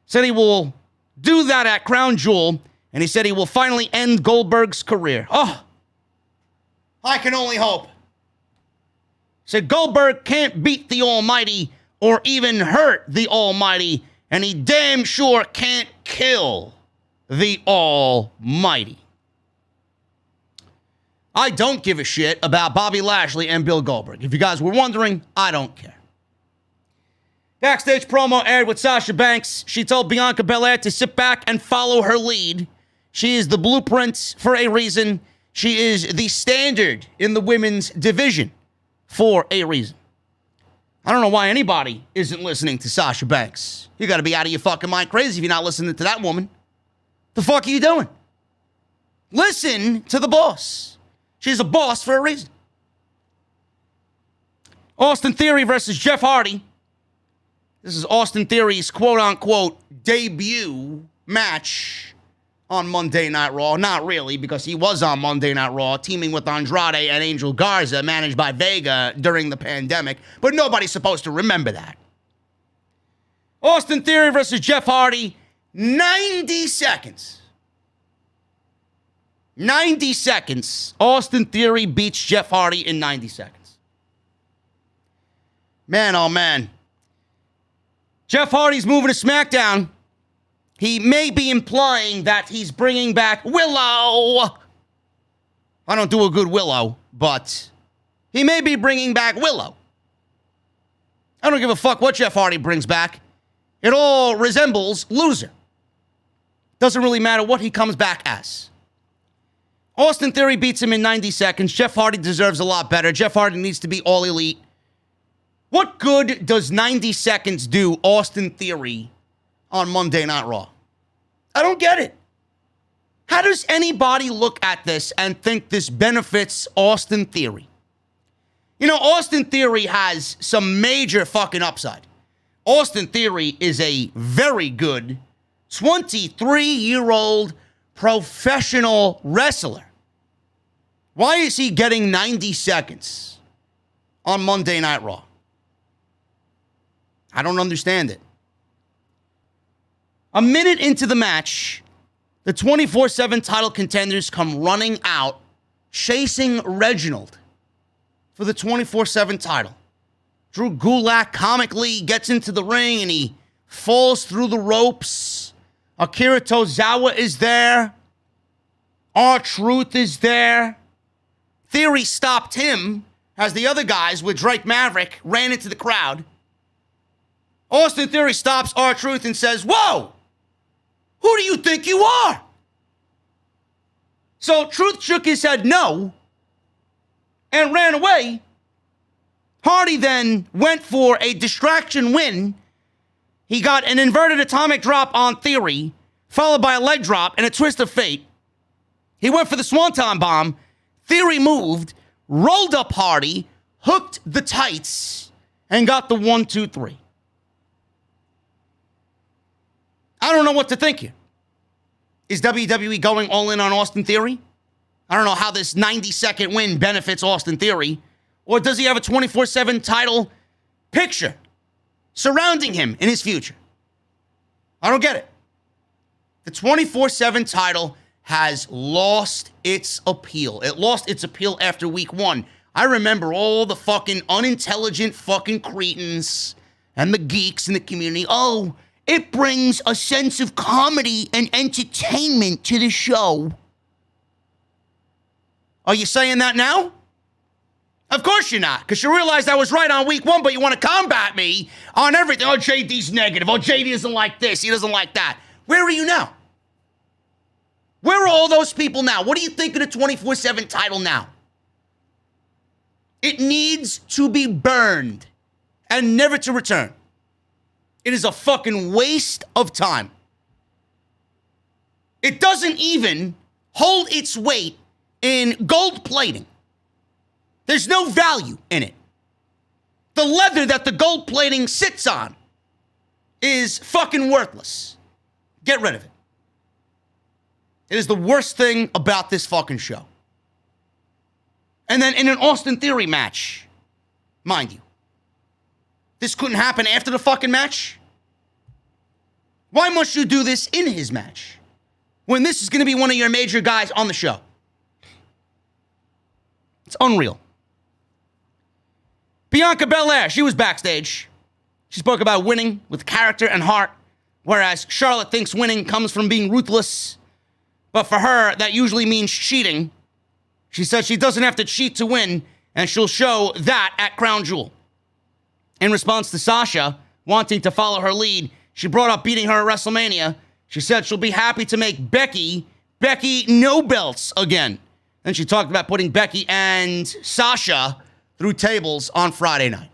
Said he will do that at Crown Jewel, and he said he will finally end Goldberg's career. Oh, I can only hope. Said Goldberg can't beat the Almighty or even hurt the Almighty, and he damn sure can't kill the Almighty. I don't give a shit about Bobby Lashley and Bill Goldberg. If you guys were wondering, I don't care. Backstage promo aired with Sasha Banks. She told Bianca Belair to sit back and follow her lead. She is the blueprint for a reason. She is the standard in the women's division for a reason. I don't know why anybody isn't listening to Sasha Banks. You got to be out of your fucking mind crazy if you're not listening to that woman. The fuck are you doing? Listen to the boss. She's a boss for a reason. Austin Theory versus Jeff Hardy. This is Austin Theory's quote-unquote debut match on Monday Night Raw. Not really, because he was on Monday Night Raw, teaming with Andrade and Angel Garza, managed by Vega during the pandemic. But nobody's supposed to remember that. Austin Theory versus Jeff Hardy, 90 seconds. 90 seconds. Austin Theory beats Jeff Hardy in 90 seconds. Man, oh man. Jeff Hardy's moving to SmackDown. he may be implying that he's bringing back Willow. I don't do a good Willow, but he may be bringing back Willow. I don't give a fuck what Jeff Hardy brings back. It all resembles loser. Doesn't really matter what he comes back as. Austin Theory beats him in 90 seconds. Jeff Hardy deserves a lot better. Jeff Hardy needs to be all elite. What good does 90 seconds do Austin Theory on Monday Night Raw? I don't get it. How does anybody look at this and think this benefits Austin Theory? You know, Austin Theory has some major fucking upside. Austin Theory is a very good 23-year-old professional wrestler. Why is he getting 90 seconds on Monday Night Raw? I don't understand it. A minute into the match, the 24/7 title contenders come running out, chasing Reginald for the 24/7 title. Drew Gulak comically gets into the ring and he falls through the ropes. Akira Tozawa is there. R-Truth is there. Theory stopped him as the other guys with Drake Maverick ran into the crowd. Austin Theory stops R-Truth and says, "Whoa! Who do you think you are?" So Truth shook his head no and ran away. Hardy then went for a distraction win. He got an inverted atomic drop on Theory, followed by a leg drop and a twist of fate. He went for the Swanton Bomb. Theory moved, rolled up Hardy, hooked the tights, and got the 1, 2, 3. I don't know what to think here. Is WWE going all in on Austin Theory? I don't know how this 90-second win benefits Austin Theory. Or does he have a 24/7 title picture surrounding him in his future? I don't get it. The 24/7 title has lost its appeal. It lost its appeal after week 1. I remember all the fucking unintelligent fucking cretins and the geeks in the community. Oh, it brings a sense of comedy and entertainment to the show. Are you saying that now? Of course you're not, because you realized I was right on week 1, but you want to combat me on everything. Oh, JD's negative. Oh, JD doesn't like this. He doesn't like that. Where are you now? Where are all those people now? What do you think of the 24/7 title now? It needs to be burned and never to return. It is a fucking waste of time. It doesn't even hold its weight in gold plating. There's no value in it. The leather that the gold plating sits on is fucking worthless. Get rid of it. It is the worst thing about this fucking show. And then in an Austin Theory match, mind you, this couldn't happen after the fucking match? Why must you do this in his match when this is going to be one of your major guys on the show? It's unreal. Bianca Belair, she was backstage. She spoke about winning with character and heart, whereas Charlotte thinks winning comes from being ruthless. But for her, that usually means cheating. She said she doesn't have to cheat to win, and she'll show that at Crown Jewel. In response to Sasha wanting to follow her lead, she brought up beating her at WrestleMania. She said she'll be happy to make Becky no belts again. Then she talked about putting Becky and Sasha through tables on Friday night.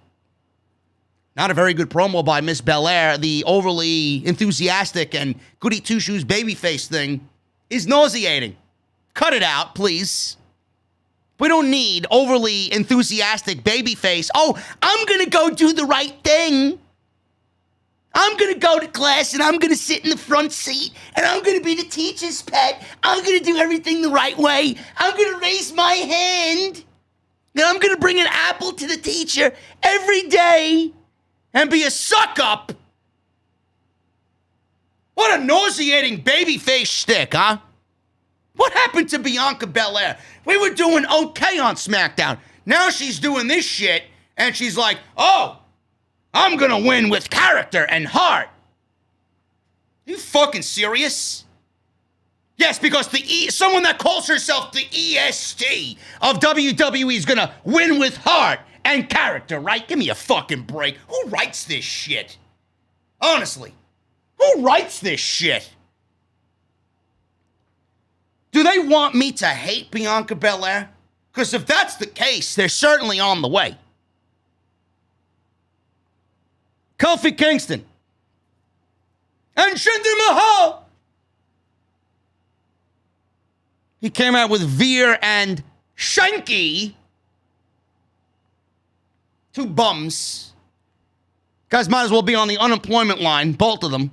Not a very good promo by Miss Belair. The overly enthusiastic and goody two-shoes babyface thing is nauseating. Cut it out, please. We don't need overly enthusiastic babyface. Oh, I'm going to go do the right thing. I'm going to go to class and I'm going to sit in the front seat and I'm going to be the teacher's pet. I'm going to do everything the right way. I'm going to raise my hand and I'm going to bring an apple to the teacher every day and be a suck-up. What a nauseating babyface shtick, huh? What happened to Bianca Belair? We were doing okay on SmackDown. Now she's doing this shit, and she's like, oh, I'm going to win with character and heart. You fucking serious? Yes, because someone that calls herself the EST of WWE is gonna win with heart and character, right? Give me a fucking break. Who writes this shit? Honestly, who writes this shit? Do they want me to hate Bianca Belair? Because if that's the case, they're certainly on the way. Kofi Kingston and Jinder Mahal. He came out with Veer and Shanky. Two bums. Guys might as well be on the unemployment line, both of them.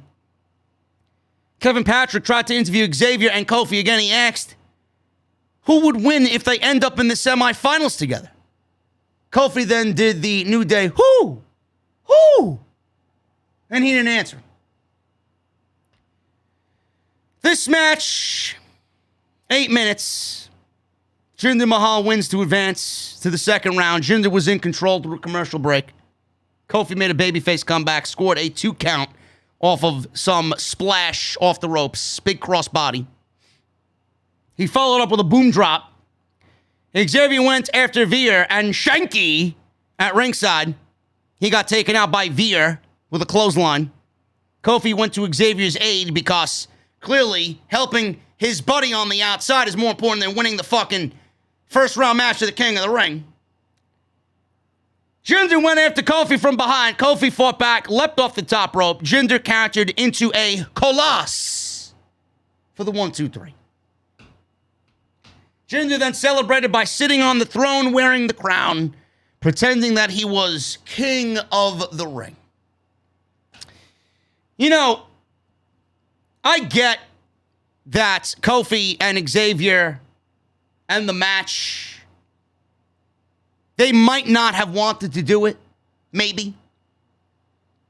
Kevin Patrick tried to interview Xavier and Kofi again. He asked, who would win if they end up in the semifinals together? Kofi then did the New Day, who? And he didn't answer. This match, 8 minutes. Jinder Mahal wins to advance to the second round. Jinder was in control through a commercial break. Kofi made a babyface comeback, scored a 2 count off of some splash off the ropes, big crossbody. He followed up with a boom drop. Xavier went after Veer and Shanky at ringside. He got taken out by Veer with a clothesline. Kofi went to Xavier's aid because clearly helping his buddy on the outside is more important than winning the fucking first round match of the King of the Ring. Jinder went after Kofi from behind. Kofi fought back, leapt off the top rope. Jinder countered into a kolass for the 1-2-3. Jinder then celebrated by sitting on the throne wearing the crown, pretending that he was King of the Ring. You know, I get that Kofi and Xavier and the match, they might not have wanted to do it, maybe.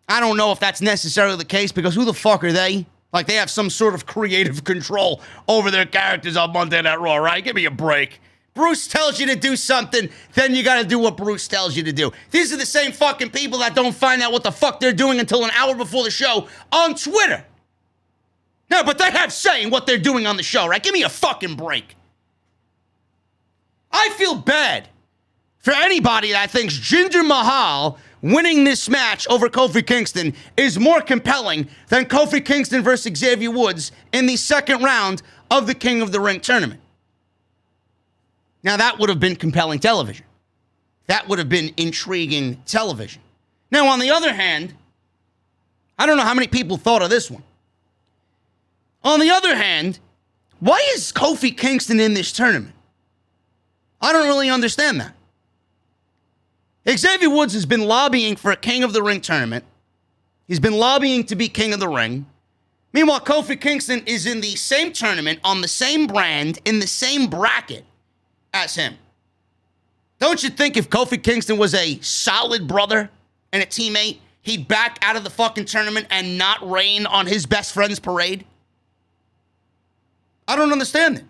I don't know if that's necessarily the case because who the fuck are they? Like they have some sort of creative control over their characters on Monday Night Raw, right? Give me a break. Bruce tells you to do something, then you gotta do what Bruce tells you to do. These are the same fucking people that don't find out what the fuck they're doing until an hour before the show on Twitter. No, but they have say in what they're doing on the show, right? Give me a fucking break. I feel bad for anybody that thinks Jinder Mahal winning this match over Kofi Kingston is more compelling than Kofi Kingston versus Xavier Woods in the second round of the King of the Ring tournament. Now, that would have been compelling television. That would have been intriguing television. Now, on the other hand, I don't know how many people thought of this one. On the other hand, why is Kofi Kingston in this tournament? I don't really understand that. Xavier Woods has been lobbying for a King of the Ring tournament. He's been lobbying to be King of the Ring. Meanwhile, Kofi Kingston is in the same tournament, on the same brand, in the same bracket as him. Don't you think if Kofi Kingston was a solid brother and a teammate, he'd back out of the fucking tournament and not rain on his best friend's parade? I don't understand it.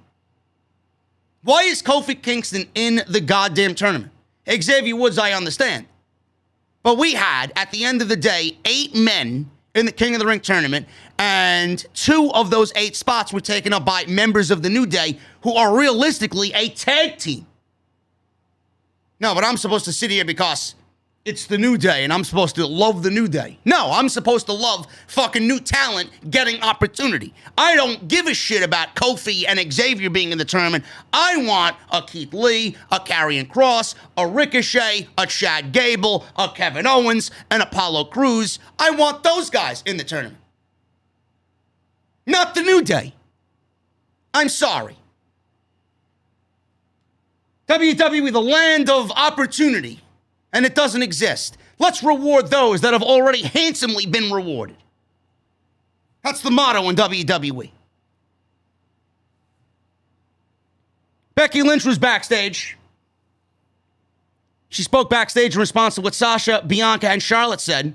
Why is Kofi Kingston in the goddamn tournament? Xavier Woods, I understand. But we had, at the end of the day, 8 men in the King of the Ring tournament, and 2 of those 8 spots were taken up by members of the New Day, who are realistically a tag team. No, but I'm supposed to sit here because it's the New Day, and I'm supposed to love the New Day. No, I'm supposed to love fucking new talent getting opportunity. I don't give a shit about Kofi and Xavier being in the tournament. I want a Keith Lee, a Karrion Kross, a Ricochet, a Chad Gable, a Kevin Owens, an Apollo Crews. I want those guys in the tournament. Not the New Day. I'm sorry. WWE, the land of opportunity. And it doesn't exist. Let's reward those that have already handsomely been rewarded. That's the motto in WWE. Becky Lynch was backstage. She spoke backstage in response to what Sasha, Bianca, and Charlotte said.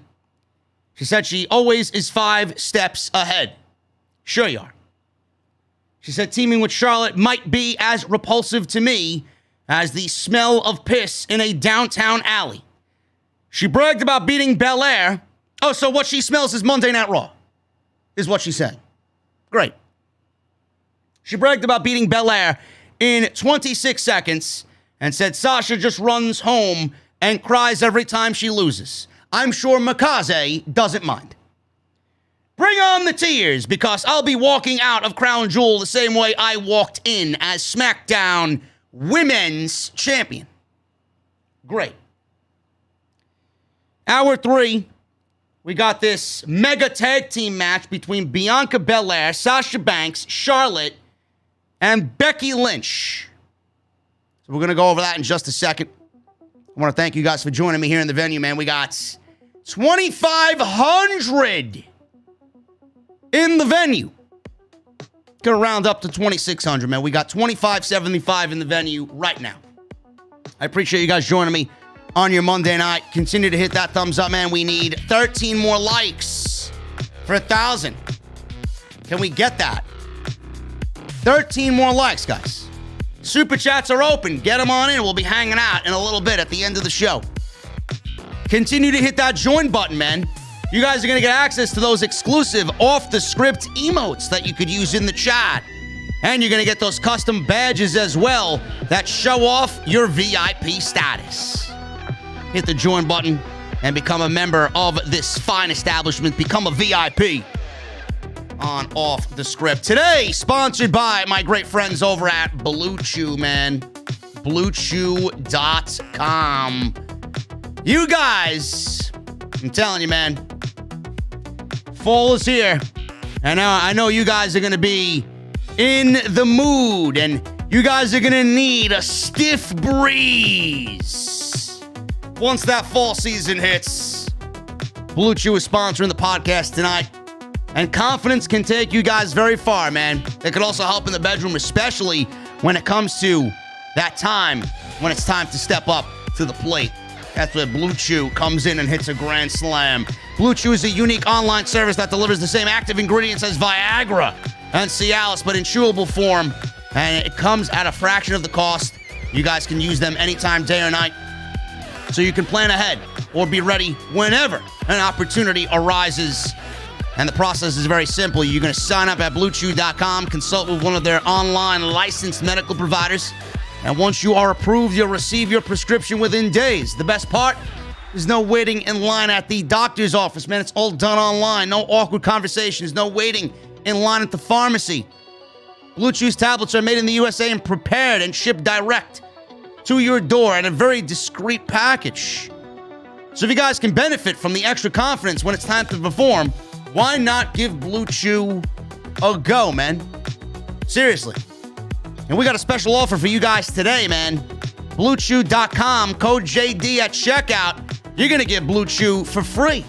She said she always is 5 steps ahead. Sure you are. She said teaming with Charlotte might be as repulsive to me as the smell of piss in a downtown alley. She bragged about beating Belair. Oh, so what she smells is Monday Night Raw. is what she said. Great. She bragged about beating Belair in 26 seconds and said Sasha just runs home and cries every time she loses. I'm sure Mikaze doesn't mind. Bring on the tears, because I'll be walking out of Crown Jewel the same way I walked in as SmackDown Women's Champion. Great. Hour 3, we got this mega tag team match between Bianca Belair, Sasha Banks, Charlotte, and Becky Lynch. So we're going to go over that in just a second. I want to thank you guys for joining me here in the venue, man. We got 2,500 in the venue. Gonna round up to 2,600, man. We got 2,575 in the venue right now. I appreciate you guys joining me on your Monday night. Continue to hit that thumbs up, man. We need 13 more likes for 1,000. Can we get that? 13 more likes, guys. Super chats are open. Get them on in. We'll be hanging out in a little bit at the end of the show. Continue to hit that join button, man. You guys are going to get access to those exclusive off-the-script emotes that you could use in the chat. And you're going to get those custom badges as well that show off your VIP status. Hit the join button and become a member of this fine establishment. Become a VIP on Off the Script. Today, sponsored by my great friends over at Blue Chew, man. BlueChew.com. You guys, I'm telling you, man, fall is here. And I know you guys are going to be in the mood, and you guys are going to need a stiff breeze. Once that fall season hits, Blue Chew is sponsoring the podcast tonight. And confidence can take you guys very far, man. It could also help in the bedroom, especially when it comes to that time when it's time to step up to the plate. That's where Blue Chew comes in and hits a grand slam. Blue Chew is a unique online service that delivers the same active ingredients as Viagra and Cialis, but in chewable form. And it comes at a fraction of the cost. You guys can use them anytime, day or night. So you can plan ahead or be ready whenever an opportunity arises. And the process is very simple. You're going to sign up at BlueChew.com, consult with one of their online licensed medical providers, and once you are approved, you'll receive your prescription within days. The best part? There's no waiting in line at the doctor's office, man. It's all done online. No awkward conversations. No waiting in line at the pharmacy. Blue Chew's tablets are made in the USA and prepared and shipped direct to your door in a very discreet package. So if you guys can benefit from the extra confidence when it's time to perform, why not give Blue Chew a go, man? Seriously. And we got a special offer for you guys today, man. BlueChew.com, code JD at checkout. You're going to get Blue Chew for free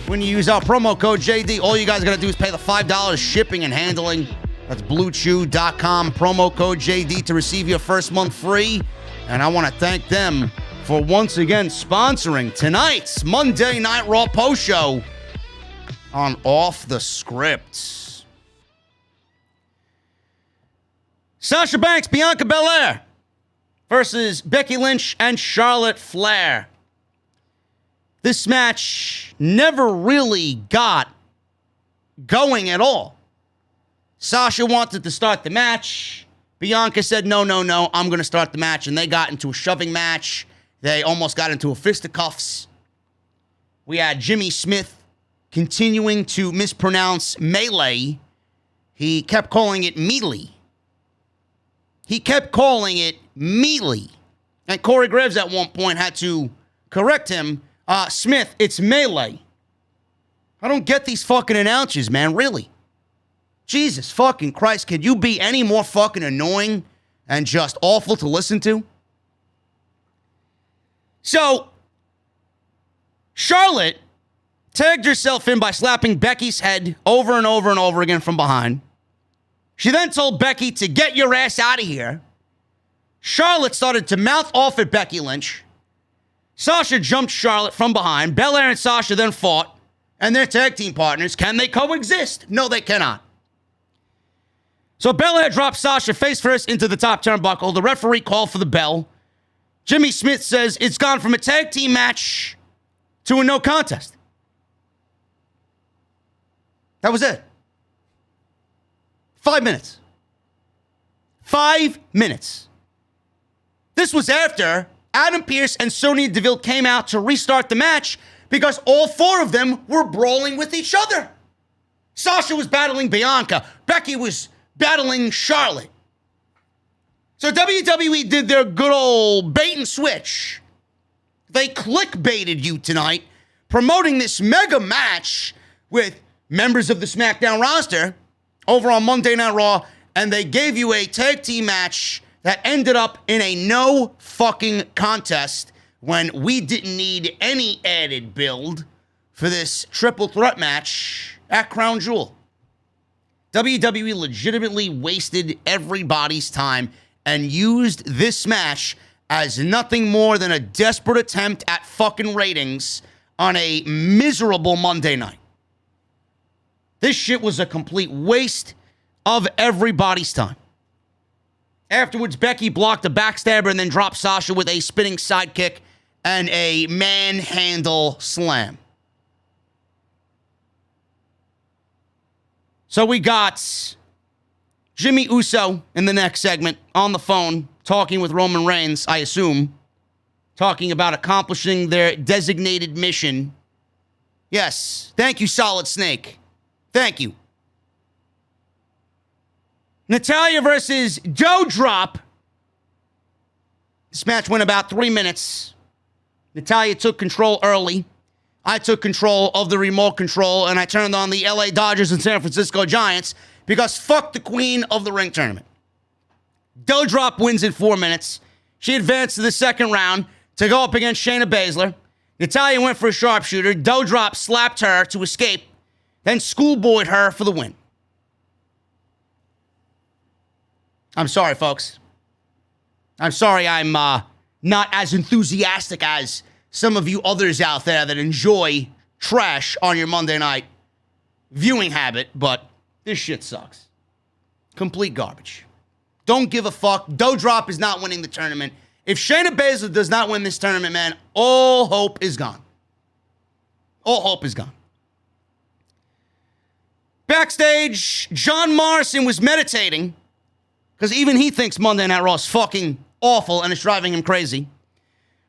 when you use our promo code JD. All you guys got to do is pay the $5 shipping and handling. That's BlueChew.com, promo code JD to receive your first month free. And I want to thank them for once again sponsoring tonight's Monday Night Raw post show on Off the Script. Sasha Banks, Bianca Belair versus Becky Lynch and Charlotte Flair. This match never really got going at all. Sasha wanted to start the match. Bianca said, no, I'm going to start the match. And they got into a shoving match. They almost got into a fisticuffs. We had Jimmy Smith continuing to mispronounce melee. He kept calling it melee. And Corey Graves at one point had to correct him. Smith, it's melee. I don't get these fucking announcers, man, really. Jesus fucking Christ, could you be any more fucking annoying and just awful to listen to? So, Charlotte tagged herself in by slapping Becky's head over and over and over again from behind. She then told Becky to get your ass out of here. Charlotte started to mouth off at Becky Lynch. Sasha jumped Charlotte from behind. Belair and Sasha then fought. And their tag team partners, can they coexist? No, they cannot. So Belair dropped Sasha face first into the top turnbuckle. The referee called for the bell. Jimmy Smith says it's gone from a tag team match to a no contest. That was it. 5 minutes. 5 minutes. This was after Adam Pearce and Sonya Deville came out to restart the match because all four of them were brawling with each other. Sasha was battling Bianca. Becky was battling Charlotte. So WWE did their good old bait and switch. They clickbaited you tonight, promoting this mega match with members of the SmackDown roster over on Monday Night Raw, and they gave you a tag team match that ended up in a no fucking contest when we didn't need any added build for this triple threat match at Crown Jewel. WWE legitimately wasted everybody's time and used this match as nothing more than a desperate attempt at fucking ratings on a miserable Monday night. This shit was a complete waste of everybody's time. Afterwards, Becky blocked a backstabber and then dropped Sasha with a spinning sidekick and a manhandle slam. So we got Jimmy Uso in the next segment on the phone talking with Roman Reigns, I assume, talking about accomplishing their designated mission. Yes, thank you, Solid Snake. Thank you. Natalya versus DouDrop. This match went about 3 minutes. Natalya took control early. I took control of the remote control, and I turned on the LA Dodgers and San Francisco Giants because fuck the queen of the ring tournament. DouDrop wins in 4 minutes. She advanced to the second round to go up against Shayna Baszler. Natalya went for a sharpshooter. DouDrop slapped her to escape, then schoolboyed her for the win. I'm sorry, folks. I'm sorry I'm not as enthusiastic as some of you others out there that enjoy trash on your Monday night viewing habit, but this shit sucks. Complete garbage. Don't give a fuck. DouDrop is not winning the tournament. If Shayna Baszler does not win this tournament, man, all hope is gone. All hope is gone. Backstage, John Morrison was meditating because even he thinks Monday Night Raw is fucking awful and it's driving him crazy.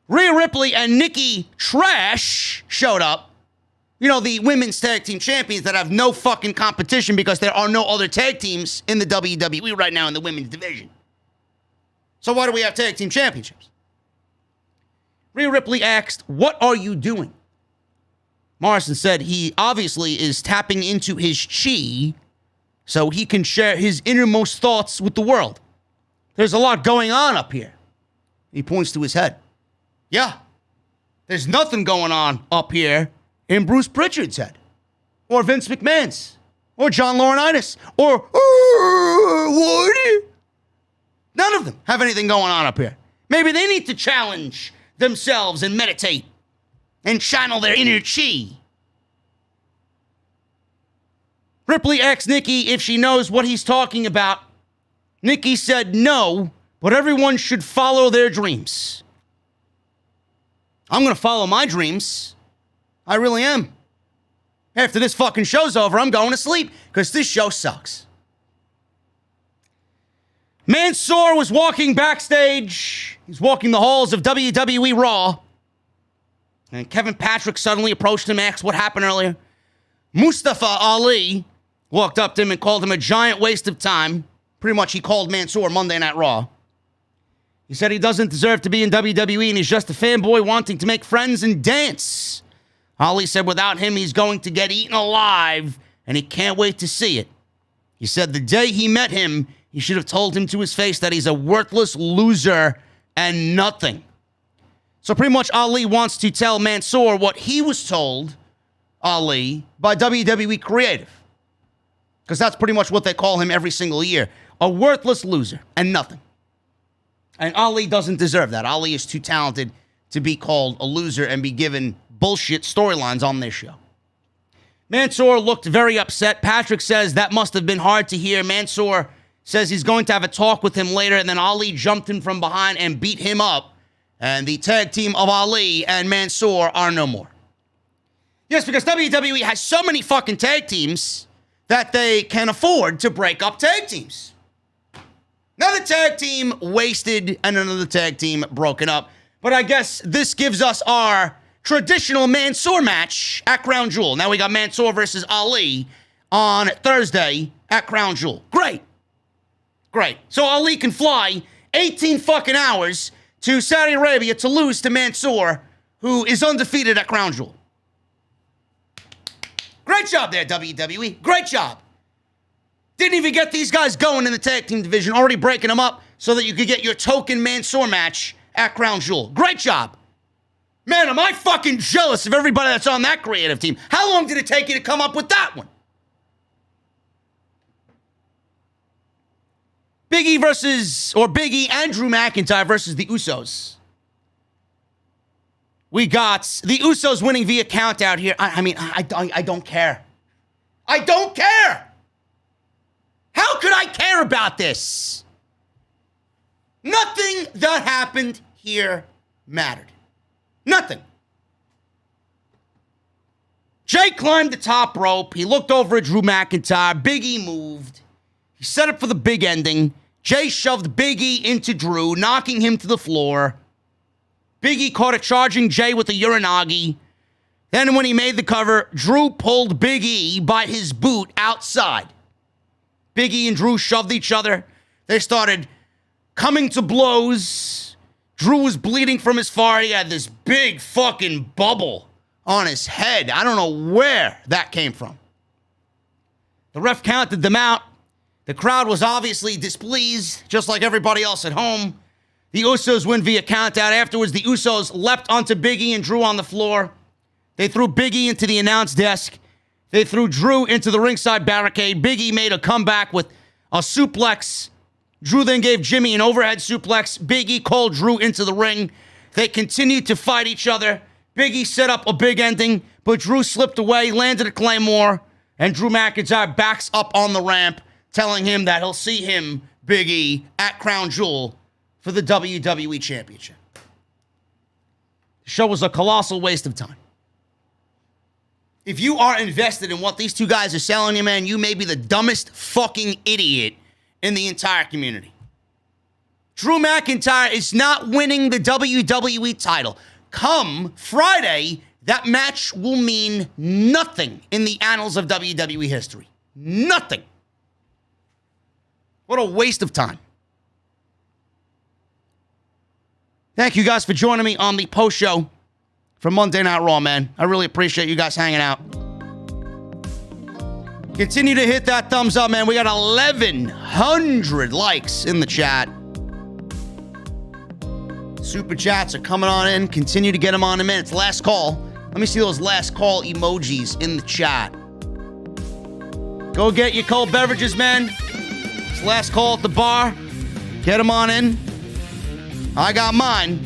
Rhea Ripley and Nikki Trash showed up. You know, the women's tag team champions that have no fucking competition because there are no other tag teams in the WWE right now in the women's division. So why do we have tag team championships? Rhea Ripley asked, "What are you doing?" Morrison said he obviously is tapping into his chi so he can share his innermost thoughts with the world. There's a lot going on up here. He points to his head. Yeah, there's nothing going on up here in Bruce Pritchard's head, or Vince McMahon's, or John Laurinaitis, or Woody. None of them have anything going on up here. Maybe they need to challenge themselves and meditate and channel their inner chi. Ripley asked Nikki if she knows what he's talking about. Nikki said no, but everyone should follow their dreams. I'm going to follow my dreams. I really am. After this fucking show's over, I'm going to sleep because this show sucks. Mansoor was walking backstage. He's walking the halls of WWE Raw. And Kevin Patrick suddenly approached him and asked what happened earlier. Mustafa Ali walked up to him and called him a giant waste of time. Pretty much he called Mansoor Monday Night Raw. He said he doesn't deserve to be in WWE and he's just a fanboy wanting to make friends and dance. Ali said without him, he's going to get eaten alive and he can't wait to see it. He said the day he met him, he should have told him to his face that he's a worthless loser and nothing. So pretty much Ali wants to tell Mansoor what he was told, Ali, by WWE Creative. Because that's pretty much what they call him every single year. A worthless loser and nothing. And Ali doesn't deserve that. Ali is too talented to be called a loser and be given bullshit storylines on this show. Mansoor looked very upset. Patrick says that must have been hard to hear. Mansoor says he's going to have a talk with him later, and then Ali jumped in from behind and beat him up. And the tag team of Ali and Mansoor are no more. Yes, because WWE has so many fucking tag teams that they can afford to break up tag teams. Another tag team wasted and another tag team broken up. But I guess this gives us our traditional Mansoor match at Crown Jewel. Now we got Mansoor versus Ali on Thursday at Crown Jewel. Great. So Ali can fly 18 fucking hours to Saudi Arabia to lose to Mansoor, who is undefeated at Crown Jewel. Great job there, WWE. Great job. Didn't even get these guys going in the tag team division, already breaking them up so that you could get your token Mansoor match at Crown Jewel. Great job. Man, am I fucking jealous of everybody that's on that creative team. How long did it take you to come up with that one? Biggie and Drew McIntyre versus the Usos. We got the Usos winning via count out here. I don't care. I don't care. How could I care about this? Nothing that happened here mattered. Nothing. Jay climbed the top rope. He looked over at Drew McIntyre. Biggie moved. He set up for the big ending. Jay shoved Biggie into Drew, knocking him to the floor. Biggie caught a charging Jay with a Uranagi. Then when he made the cover, Drew pulled Biggie by his boot outside. Biggie and Drew shoved each other. They started coming to blows. Drew was bleeding from his forehead. He had this big fucking bubble on his head. I don't know where that came from. The ref counted them out. The crowd was obviously displeased, just like everybody else at home. The Usos win via countout. Afterwards, the Usos leapt onto Biggie and Drew on the floor. They threw Biggie into the announce desk. They threw Drew into the ringside barricade. Biggie made a comeback with a suplex. Drew then gave Jimmy an overhead suplex. Biggie called Drew into the ring. They continued to fight each other. Biggie set up a big ending, but Drew slipped away, landed a Claymore, and Drew McIntyre backs up on the ramp, telling him that he'll see him, Biggie, at Crown Jewel for the WWE Championship. The show was a colossal waste of time. If you are invested in what these two guys are selling you, man, you may be the dumbest fucking idiot in the entire community. Drew McIntyre is not winning the WWE title. Come Friday, that match will mean nothing in the annals of WWE history. Nothing. What a waste of time. Thank you guys for joining me on the post show for Monday Night Raw, man. I really appreciate you guys hanging out. Continue to hit that thumbs up, man. We got 1,100 likes in the chat. Super chats are coming on in. Continue to get them on in minutes. Last call. Let me see those last call emojis in the chat. Go get your cold beverages, man. It's last call at the bar. Get them on in. I got mine.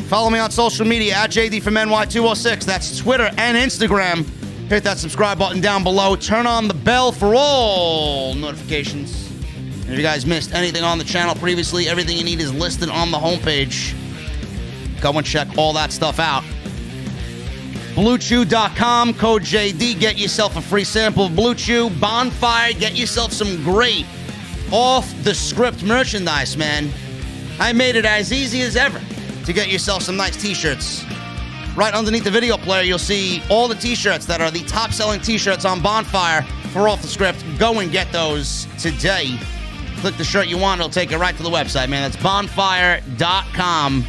Follow me on social media at JD from NY206. That's Twitter and Instagram. Hit that subscribe button down below. Turn on the bell for all notifications. And if you guys missed anything on the channel previously, everything you need is listed on the homepage. Go and check all that stuff out. BlueChew.com, code JD. Get yourself a free sample of Blue Chew. Bonfire, get yourself some great off-the-script merchandise, man. I made it as easy as ever to get yourself some nice t-shirts. Right underneath the video player, you'll see all the t-shirts that are the top-selling t-shirts on Bonfire for Off the Script. Go and get those today. Click the shirt you want, it'll take you right to the website, man. That's bonfire.com.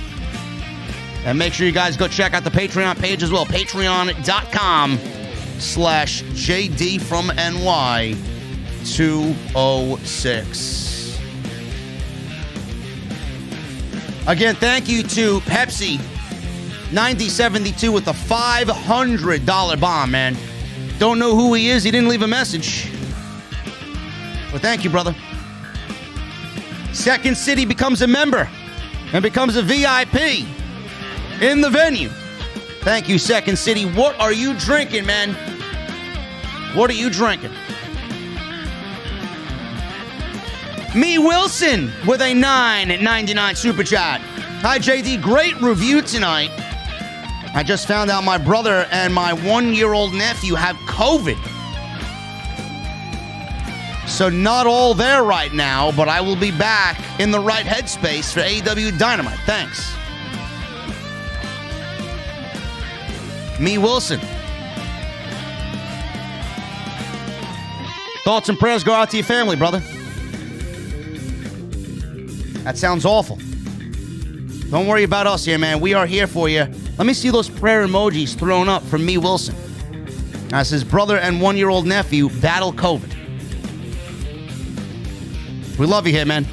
And make sure you guys go check out the Patreon page as well. Patreon.com/JD from NY206. Again, thank you to Pepsi 9072 with a $500 bomb, man. Don't know who he is. He didn't leave a message. But thank you, brother. Second City becomes a member and becomes a VIP in the venue. Thank you, Second City. What are you drinking, man? What are you drinking? Me Wilson with a $9.99 super chat. Hi, JD. Great review tonight. I just found out my brother and my 1-year-old nephew have COVID. So not all there right now, but I will be back in the right headspace for AEW Dynamite. Thanks. Me Wilson. Thoughts and prayers go out to your family, brother. That sounds awful. Don't worry about us here, man. We are here for you. Let me see those prayer emojis thrown up from Me Wilson. As his brother and 1-year-old nephew battle COVID. We love you here, man.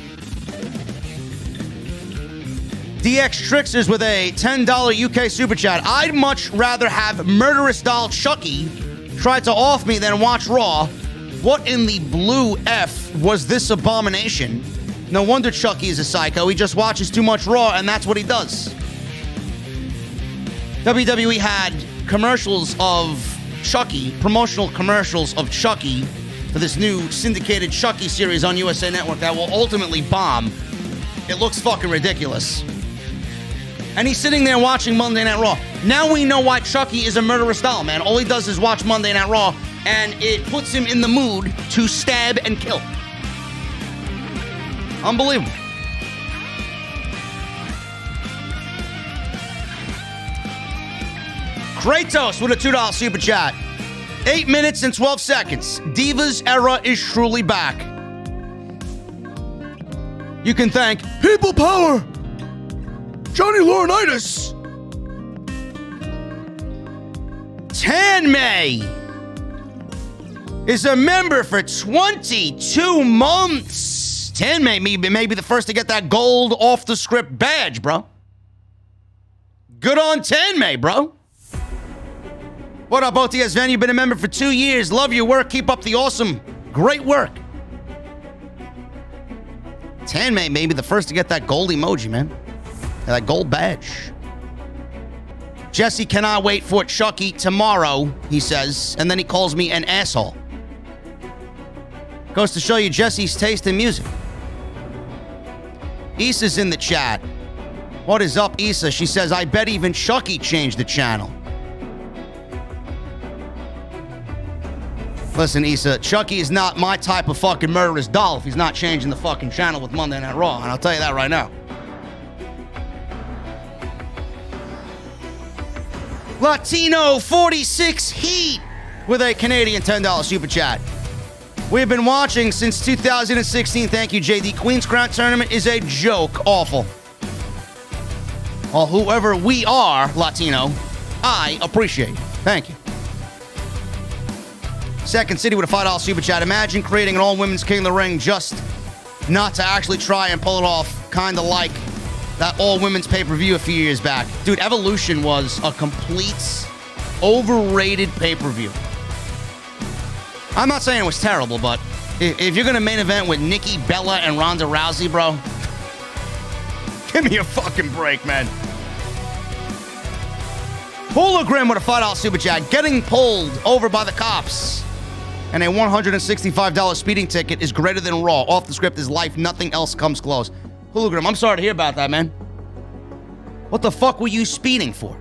DX Tricksters with a $10 UK super chat. I'd much rather have murderous doll Chucky try to off me than watch Raw. What in the blue F was this abomination? No wonder Chucky is a psycho. He just watches too much Raw, and that's what he does. WWE had commercials of Chucky, promotional commercials of Chucky for this new syndicated Chucky series on USA Network that will ultimately bomb. It looks fucking ridiculous. And he's sitting there watching Monday Night Raw. Now we know why Chucky is a murderous doll, man. All he does is watch Monday Night Raw, and it puts him in the mood to stab and kill. Unbelievable. Kratos with a $2 super chat. 8 minutes and 12 seconds. Divas era is truly back. You can thank People Power, Johnny Laurinaitis, Tanmay is a member for 22 months. Tanmay may be the first to get that gold off the script badge, bro. Good on Tanmay, bro. What up, OTS Van? You've been a member for 2 years. Love your work. Keep up the awesome, great work. Tanmay may be the first to get that gold emoji, man. That gold badge. Jesse cannot wait for Chucky tomorrow, he says, and then he calls me an asshole. Goes to show you Jesse's taste in music. Issa's in the chat. What is up, Issa? She says, I bet even Chucky changed the channel. Listen, Issa, Chucky is not my type of fucking murderous doll if he's not changing the fucking channel with Monday Night Raw, and I'll tell you that right now. Latino 46 Heat with a Canadian $10 super chat. We have been watching since 2016. Thank you, JD. Queen's Crown Tournament is a joke. Awful. Well, whoever we are, Latino, I appreciate it. Thank you. Second City with a $5 super chat. Imagine creating an all-women's King of the Ring just not to actually try and pull it off, kind of like that all-women's pay-per-view a few years back. Dude, Evolution was a complete, overrated pay-per-view. I'm not saying it was terrible, but if you're going to main event with Nikki Bella and Ronda Rousey, bro, give me a fucking break, man. Hologram with a $5 super chat. Getting pulled over by the cops and a $165 speeding ticket is greater than Raw. Off the script is life. Nothing else comes close. Hologram, I'm sorry to hear about that, man. What the fuck were you speeding for?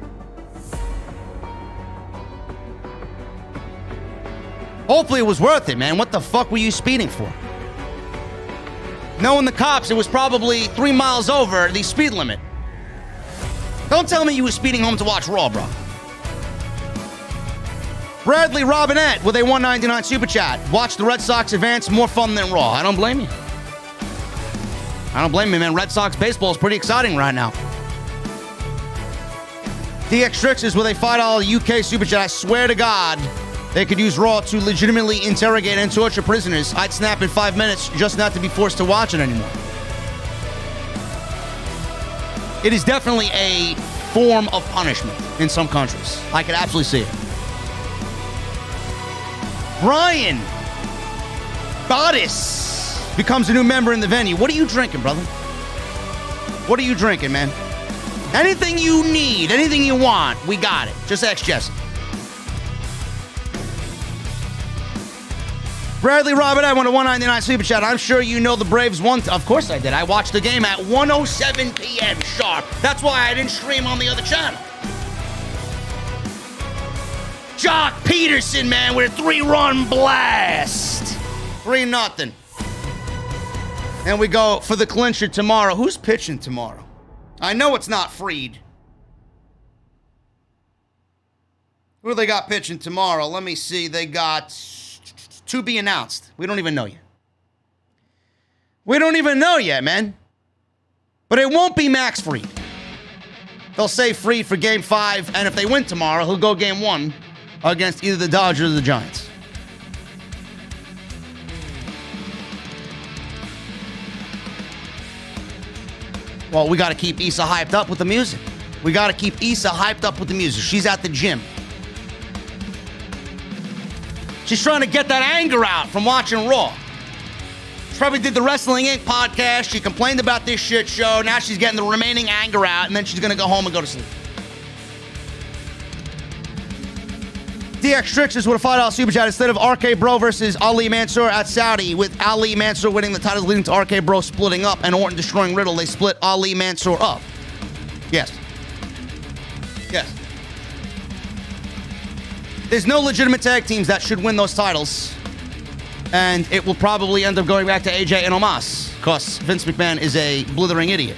Hopefully it was worth it, man. What the fuck were you speeding for? Knowing the cops, it was probably 3 miles over the speed limit. Don't tell me you were speeding home to watch Raw, bro. Bradley Robinette with a $1.99 super chat. Watch the Red Sox advance, more fun than Raw. I don't blame you. I don't blame you, man. Red Sox baseball is pretty exciting right now. DX Trixes with a $5 UK super chat. I swear to God, they could use Raw to legitimately interrogate and torture prisoners. I'd snap in 5 minutes just not to be forced to watch it anymore. It is definitely a form of punishment in some countries. I could absolutely see it. Brian Bodice becomes a new member in the venue. What are you drinking, brother? What are you drinking, man? Anything you need, anything you want, we got it. Just ask Jesse. Bradley Robert, I want a $1.99 super chat. I'm sure you know the Braves won. Of course I did. I watched the game at 1:07 p.m. sharp. That's why I didn't stream on the other channel. Jock Peterson, man, with a 3-run blast. 3-0. And we go for the clincher tomorrow. Who's pitching tomorrow? I know it's not Freed. Who do they got pitching tomorrow? Let me see. They got to be announced. We don't even know yet. We don't even know yet, man. But it won't be Max Freed. They'll say Freed for Game 5, and if they win tomorrow, he'll go Game 1 against either the Dodgers or the Giants. Well, we got to keep Issa hyped up with the music. We got to keep Issa hyped up with the music. She's at the gym. She's trying to get that anger out from watching Raw. She probably did the Wrestling Inc. podcast. She complained about this shit show. Now she's getting the remaining anger out, and then she's going to go home and go to sleep. DX Strictures with a $5 super chat instead of RK Bro versus Ali Mansoor at Saudi, with Ali Mansoor winning the titles leading to RK Bro splitting up and Orton destroying Riddle. They split Ali Mansoor up. Yes. Yes. There's no legitimate tag teams that should win those titles. And it will probably end up going back to AJ and Omos, because Vince McMahon is a blithering idiot.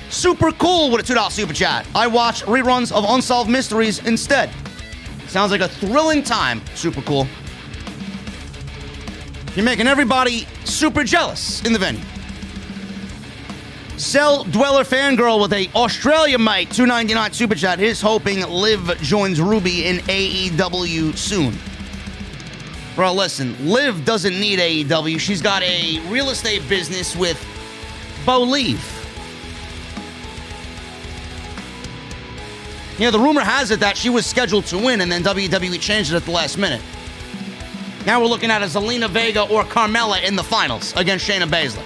Super cool with a $2 super chat. I watch reruns of Unsolved Mysteries instead. Sounds like a thrilling time. Super cool. You're making everybody super jealous in the venue. Cell Dweller Fangirl with a Australia Mite $2.99 super chat. He's hoping Liv joins Ruby in AEW soon. Bro, listen, Liv doesn't need AEW. She's got a real estate business with Bo Leave. You know, the rumor has it that she was scheduled to win, and then WWE changed it at the last minute. Now we're looking at a Zelina Vega or Carmella in the finals against Shayna Baszler.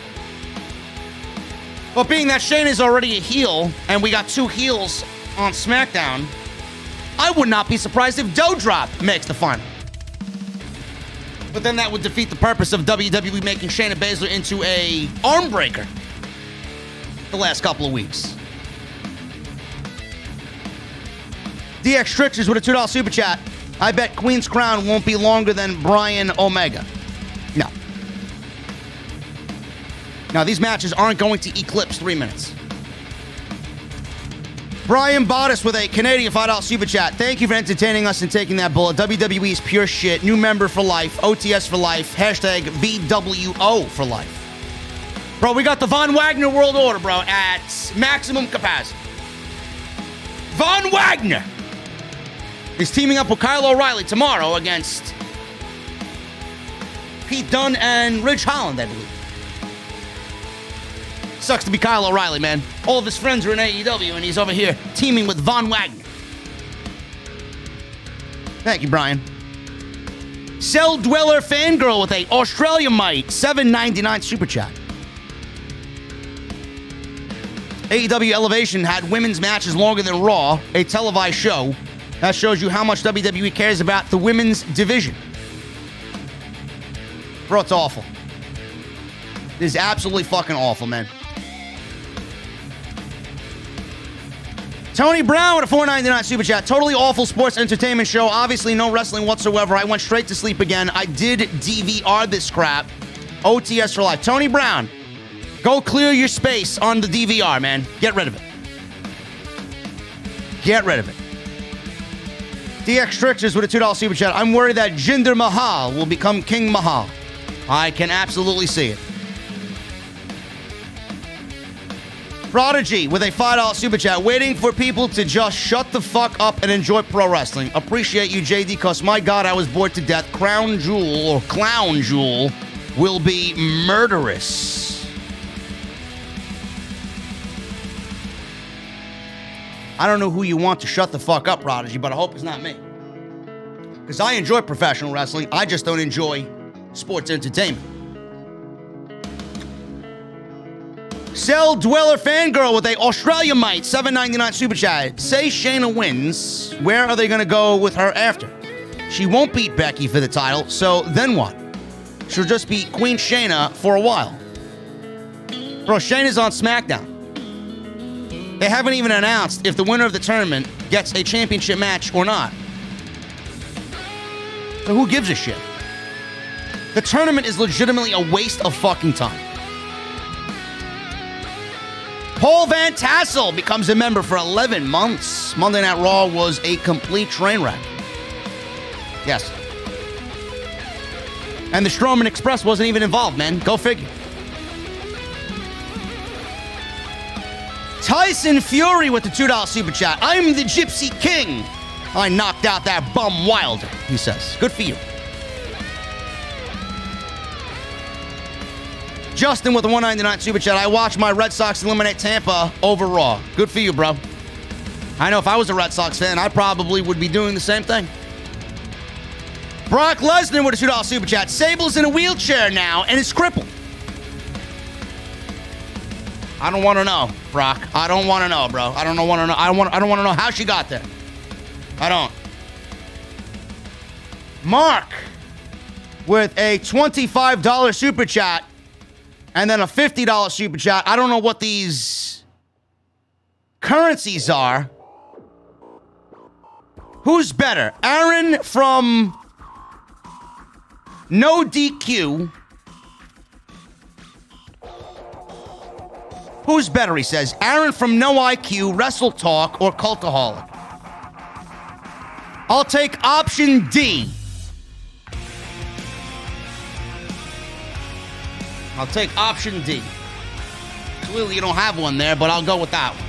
But being that Shayna's already a heel, and we got 2 heels on SmackDown, I would not be surprised if DouDrop makes the final. But then that would defeat the purpose of WWE making Shayna Baszler into a arm breaker the last couple of weeks. DX Strictures with a $2 super chat. I bet Queen's Crown won't be longer than Brian Omega. No. Now, these matches aren't going to eclipse 3 minutes. Brian Bottas with a Canadian $5 super chat. Thank you for entertaining us and taking that bullet. WWE's pure shit. New member for life. OTS for life. Hashtag BWO for life. Bro, we got the Von Wagner World Order, bro, at maximum capacity. Von Wagner is teaming up with Kyle O'Reilly tomorrow against Pete Dunne and Ridge Holland, I believe. Sucks to be Kyle O'Reilly, man. All of his friends are in AEW, and he's over here teaming with Von Wagner. Thank you, Brian. Cell Dweller Fangirl with a Australia Mite $7.99 super chat. AEW Elevation had women's matches longer than Raw, a televised show. That shows you how much WWE cares about the women's division. Bro, it's awful. It is absolutely fucking awful, man. Tony Brown with a $4.99 super chat. Totally awful sports entertainment show. Obviously no wrestling whatsoever. I went straight to sleep again. I did DVR this crap. OTS for life. Tony Brown, go clear your space on the DVR, man. Get rid of it. Get rid of it. DX Strictures with a $2 super chat. I'm worried that Jinder Mahal will become King Mahal. I can absolutely see it. Prodigy with a $5 super chat. Waiting for people to just shut the fuck up and enjoy pro wrestling. Appreciate you, JD, because my God, I was bored to death. Crown Jewel or Clown Jewel will be murderous. I don't know who you want to shut the fuck up, Prodigy, but I hope it's not me. Because I enjoy professional wrestling. I just don't enjoy sports entertainment. Cell Dweller Fangirl with a Australia Mite $7.99 super chat. Say Shayna wins. Where are they going to go with her after? She won't beat Becky for the title, so then what? She'll just be Queen Shayna for a while. Bro, Shayna's on SmackDown. They haven't even announced if the winner of the tournament gets a championship match or not. So who gives a shit? The tournament is legitimately a waste of fucking time. Paul Van Tassel becomes a member for 11 months. Monday Night Raw was a complete train wreck. Yes. And the Strowman Express wasn't even involved, man. Go figure. Tyson Fury with the $2 super chat. I'm the Gypsy King. I knocked out that bum Wilder, he says. Good for you. Justin with the $1.99 super chat. I watched my Red Sox eliminate Tampa over Raw. Good for you, bro. I know if I was a Red Sox fan, I probably would be doing the same thing. Brock Lesnar with a $2 super chat. Sable's in a wheelchair now and is crippled. I don't want to know, Brock. I don't want to know, bro. I don't want to know. I don't want to know how she got there. I don't. Mark with a $25 super chat and then a $50 super chat. I don't know what these currencies are. Who's better? Aaron from No DQ. Who's better, he says? Aaron from No IQ, Wrestle Talk, or Cultaholic? I'll take option D. I'll take option D. Clearly you don't have one there, but I'll go with that one.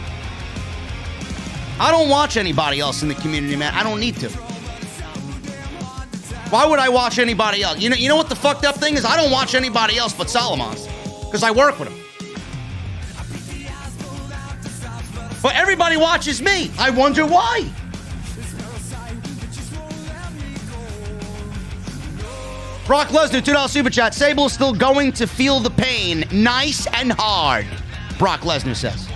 I don't watch anybody else in the community, man. I don't need to. Why would I watch anybody else? You know what the fucked up thing is? I don't watch anybody else but Solomon's because I work with him. But everybody watches me. I wonder why. Brock Lesnar, $2 super chat. Sable's still going to feel the pain. Nice and hard, Brock Lesnar says.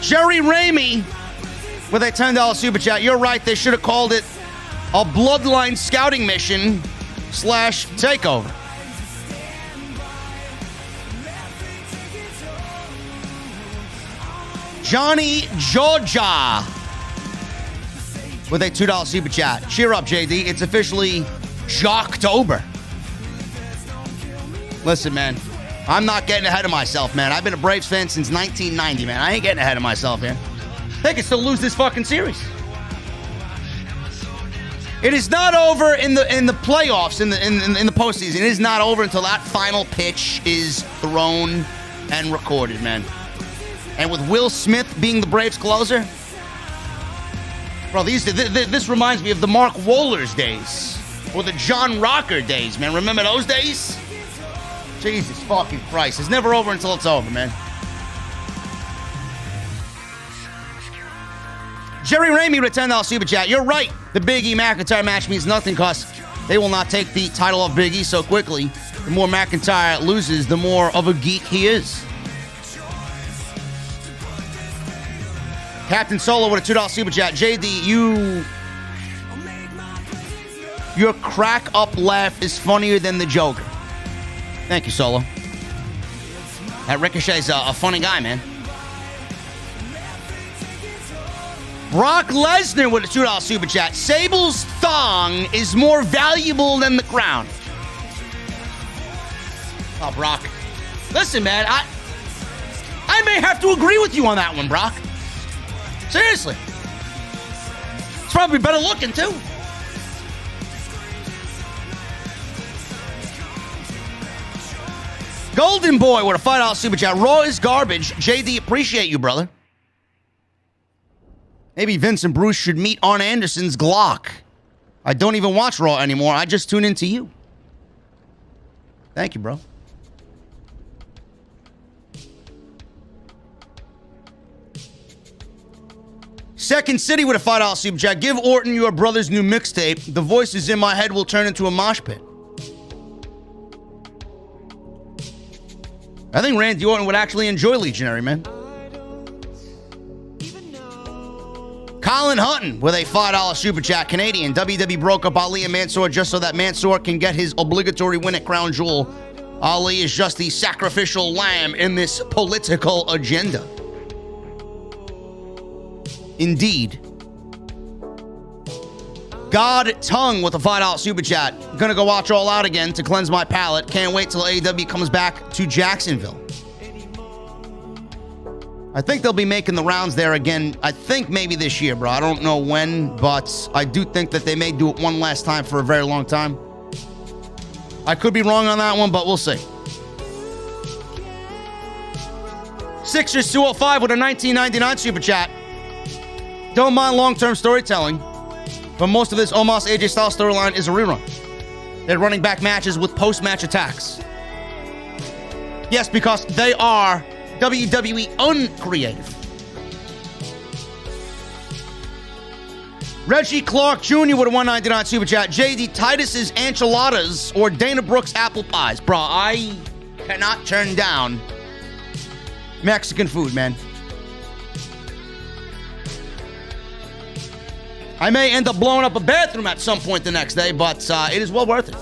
Jerry Ramey with a $10 super chat. You're right. They should have called it a Bloodline scouting mission / takeover. Johnny Georgia with a $2 super chat. Cheer up, JD. It's officially Jocktober. Listen, man. I'm not getting ahead of myself, man. I've been a Braves fan since 1990, man. I ain't getting ahead of myself here. They can still lose this fucking series. It is not over in the playoffs, in the postseason. It is not over until that final pitch is thrown and recorded, man. And with Will Smith being the Braves closer, bro, this reminds me of the Mark Wohlers days or the John Rocker days, man. Remember those days? Jesus fucking Christ! It's never over until it's over, man. Jerry Ramey with a $10 super chat. You're right. The Biggie McIntyre match means nothing because they will not take the title off Biggie so quickly. The more McIntyre loses, the more of a geek he is. Captain Solo with a $2 super chat. JD, your crack up laugh is funnier than the Joker. Thank you, Solo. That Ricochet's a funny guy, man. Brock Lesnar with a $2 super chat. Sable's thong is more valuable than the crown. Oh, Brock. Listen, man, I may have to agree with you on that one, Brock. Seriously. It's probably better looking, too. Golden Boy with a $5 super chat. Raw is garbage. JD, appreciate you, brother. Maybe Vince and Bruce should meet Arn Anderson's Glock. I don't even watch Raw anymore. I just tune into you. Thank you, bro. Second City with a $5 super chat. Give Orton your brother's new mixtape. The voices in my head will turn into a mosh pit. I think Randy Orton would actually enjoy Legionary, man. Colin Hutton with a $5 super chat. Canadian. WWE broke up Ali and Mansoor just so that Mansoor can get his obligatory win at Crown Jewel. Ali is just the sacrificial lamb in this political agenda. Indeed. God Tongue with a $5 super chat. Gonna go watch All Out again to cleanse my palate. Can't wait till AEW comes back to Jacksonville. I think they'll be making the rounds there again. I think maybe this year, bro. I don't know when, but I do think that they may do it one last time for a very long time. I could be wrong on that one, but we'll see. Sixers 205 with a $19.99 super chat. Don't mind long-term storytelling, but most of this Omos AJ Styles storyline is a rerun. They're running back matches with post-match attacks. Yes, because they are WWE uncreative. Reggie Clark Jr. with a $1.99 super chat. JD Titus's enchiladas or Dana Brooks apple pies. Bro, I cannot turn down Mexican food, man. I may end up blowing up a bathroom at some point the next day, but it is well worth it.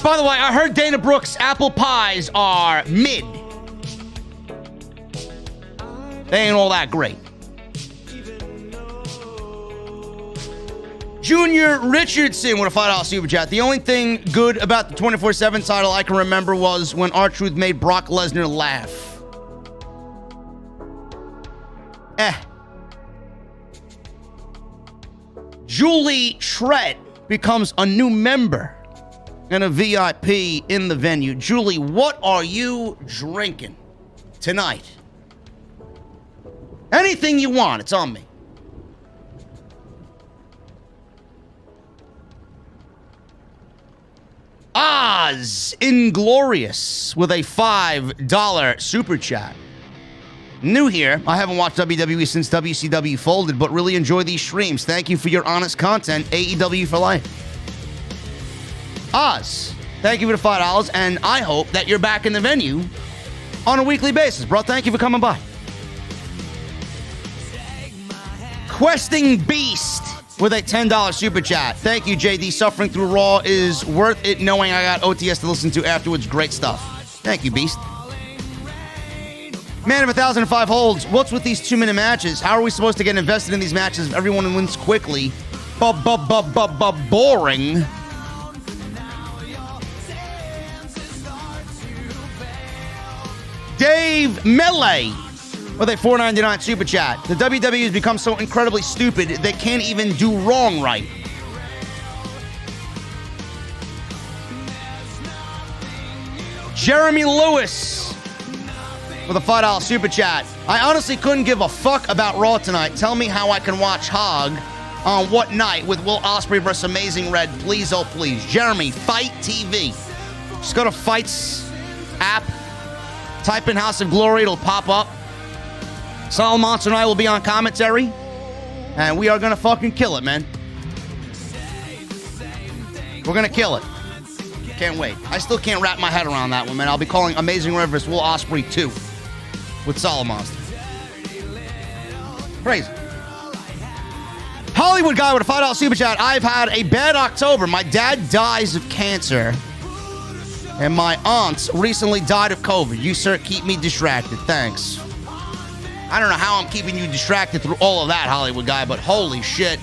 By the way, I heard Dana Brooks' apple pies are mid. They ain't all that great. Junior Richardson with a $5 super chat. The only thing good about the 24/7 title I can remember was when R-Truth made Brock Lesnar laugh. Julie Trett becomes a new member and a VIP in the venue. Julie, what are you drinking tonight? Anything you want, it's on me. Oz Inglorious with a $5 super chat. New here, I haven't watched WWE since WCW folded, but really enjoy these streams. Thank you for your honest content. AEW for life. Oz, thank you for the $5, and I hope that you're back in the venue on a weekly basis, bro. Thank you for coming by. Questing Beast with a $10 super chat. Thank you, JD. Suffering through Raw is worth it knowing I got OTS to listen to afterwards. Great stuff. Thank you, Beast. Man of 1,005 holds. What's with these 2-minute matches? How are we supposed to get invested in these matches if everyone wins quickly? Boring. Dave Melee with a $4.99 super chat. The WWE has become so incredibly stupid they can't even do wrong right. Jeremy Lewis with a $5 super chat. I honestly couldn't give a fuck about Raw tonight. Tell me how I can watch Hog on what night with Will Ospreay versus Amazing Red. Please, oh please. Jeremy, Fight TV. Just go to Fight's app. Type in House of Glory. It'll pop up. Solid Monster and I will be on commentary. And we are going to fucking kill it, man. We're going to kill it. Can't wait. I still can't wrap my head around that one, man. I'll be calling Amazing Red vs. Will Ospreay 2 with Solid Monster. Crazy. Hollywood guy with a $5 super chat. I've had a bad October. My dad dies of cancer. And my aunt recently died of COVID. You, sir, keep me distracted. Thanks. I don't know how I'm keeping you distracted through all of that, Hollywood guy, but holy shit.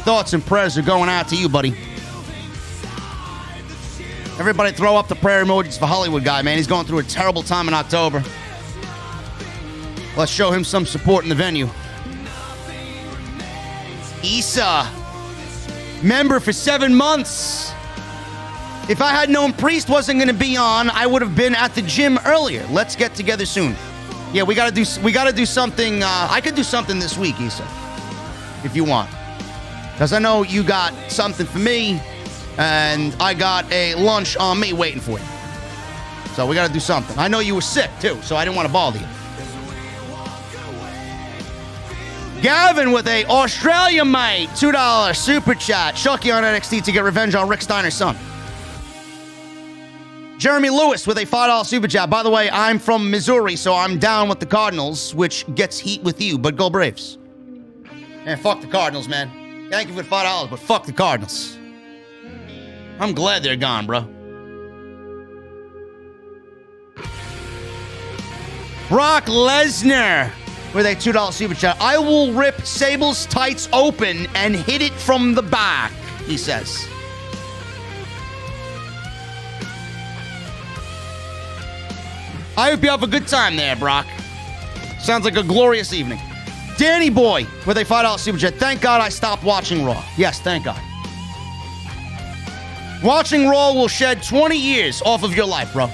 Thoughts and prayers are going out to you, buddy. Everybody throw up the prayer emojis for Hollywood guy, man. He's going through a terrible time in October. Let's show him some support in the venue. Issa, member for 7 months. If I had known Priest wasn't going to be on, I would have been at the gym earlier. Let's get together soon. Yeah, we gotta do something. I could do something this week, Issa, if you want, because I know you got something for me, and I got a lunch on me waiting for you. So we gotta do something. I know you were sick too, so I didn't want to bother you. Gavin with a Australia mate $2 super chat. Shucky on NXT to get revenge on Rick Steiner's son. Jeremy Lewis with a $5 super chat. By the way, I'm from Missouri, so I'm down with the Cardinals, which gets heat with you, but go Braves. And fuck the Cardinals, man. Thank you for the $5, but fuck the Cardinals. I'm glad they're gone, bro. Brock Lesnar with a $2 super chat. I will rip Sable's tights open and hit it from the back, he says. I hope you have a good time there, Brock. Sounds like a glorious evening. Danny Boy with a $5 super chat. Thank God I stopped watching Raw. Yes, thank God. Watching Raw will shed 20 years off of your life, bro.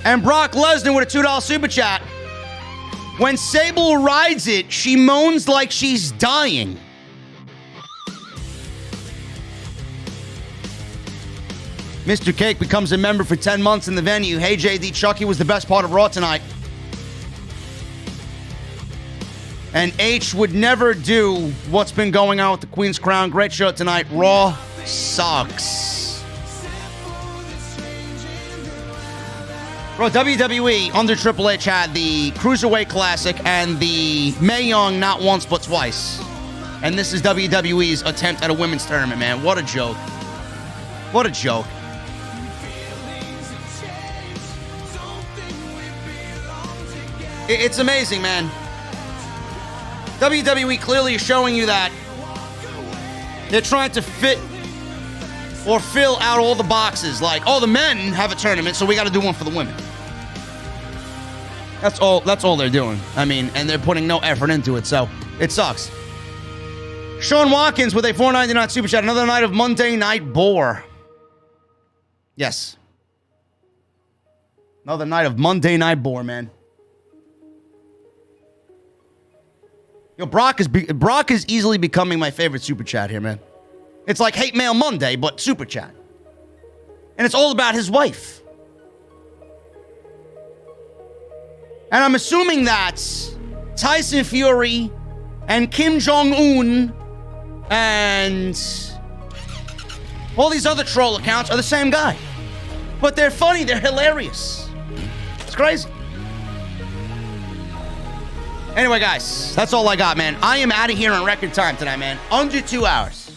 And Brock Lesnar with a $2 super chat. When Sable rides it, she moans like she's dying. Mr. Cake becomes a member for 10 months in the venue. Hey, JD, Chucky was the best part of Raw tonight. And H would never do what's been going on with the Queen's Crown. Great show tonight. Raw sucks. Bro, WWE under Triple H had the Cruiserweight Classic and the Mae Young not once but twice. And this is WWE's attempt at a women's tournament, man. What a joke. What a joke. It's amazing, man. WWE clearly is showing you that they're trying to fit or fill out all the boxes. Like, oh, the men have a tournament, so we got to do one for the women. That's all they're doing. I mean, and they're putting no effort into it, so it sucks. Sean Watkins with a $4.99 super chat. Another night of Monday Night Bore. Yes. Another night of Monday Night Bore, man. Yo, Brock is easily becoming my favorite super chat here, man. It's like Hate Mail Monday, but super chat. And it's all about his wife. And I'm assuming that Tyson Fury and Kim Jong-un and all these other troll accounts are the same guy. But they're funny, they're hilarious. It's crazy. Anyway, guys, that's all I got, man. I am out of here in record time tonight, man. Under 2 hours.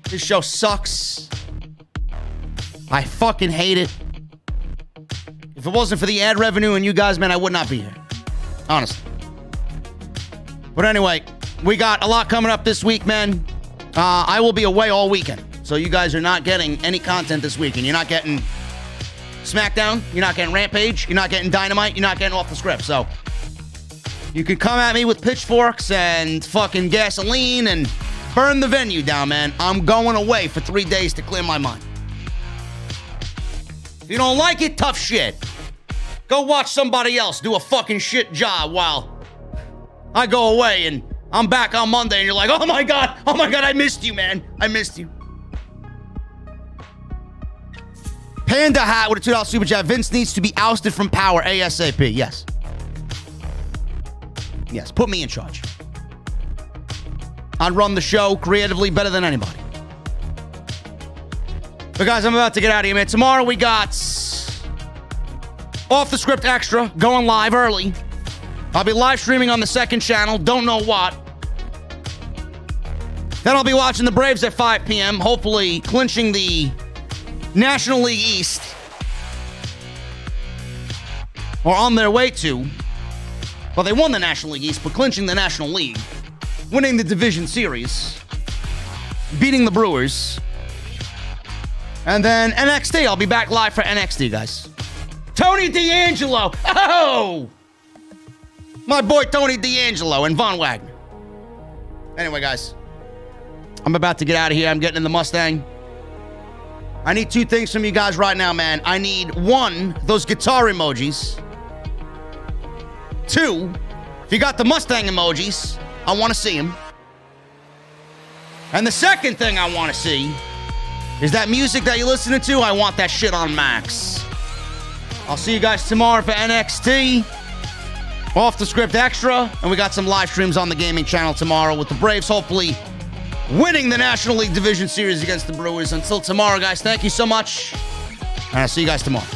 This show sucks. I fucking hate it. If it wasn't for the ad revenue and you guys, man, I would not be here. Honestly. But anyway, we got a lot coming up this week, man. I will be away all weekend. So you guys are not getting any content this weekend. You're not getting SmackDown. You're not getting Rampage. You're not getting Dynamite. You're not getting Off the Script. So you could come at me with pitchforks and fucking gasoline and burn the venue down, man. I'm going away for 3 days to clear my mind. If you don't like it, tough shit. Go watch somebody else do a fucking shit job while I go away and I'm back on Monday and you're like, oh my God, I missed you, man. I missed you. Panda Hat with a $2 super chat. Vince needs to be ousted from power ASAP. Yes. Yes, put me in charge. I'd run the show creatively better than anybody. But guys, I'm about to get out of here, man. Tomorrow we got Off the Script Extra going live early. I'll be live streaming on the second channel. Don't know what. Then I'll be watching the Braves at 5 p.m. Hopefully clinching the National League East. Or on their way to. Well, they won the National League East, but clinching the National League. Winning the Division Series. Beating the Brewers. And then NXT. I'll be back live for NXT, guys. Tony D'Angelo. Oh! My boy Tony D'Angelo and Von Wagner. Anyway, guys. I'm about to get out of here. I'm getting in the Mustang. I need 2 things from you guys right now, man. I need 1, those guitar emojis. 2, if you got the Mustang emojis, I want to see them. And the second thing I want to see is that music that you're listening to. I want that shit on max. I'll see you guys tomorrow for NXT. Off the Script Extra. And we got some live streams on the gaming channel tomorrow with the Braves hopefully winning the National League Division Series against the Brewers. Until tomorrow, guys, thank you so much. And I'll see you guys tomorrow.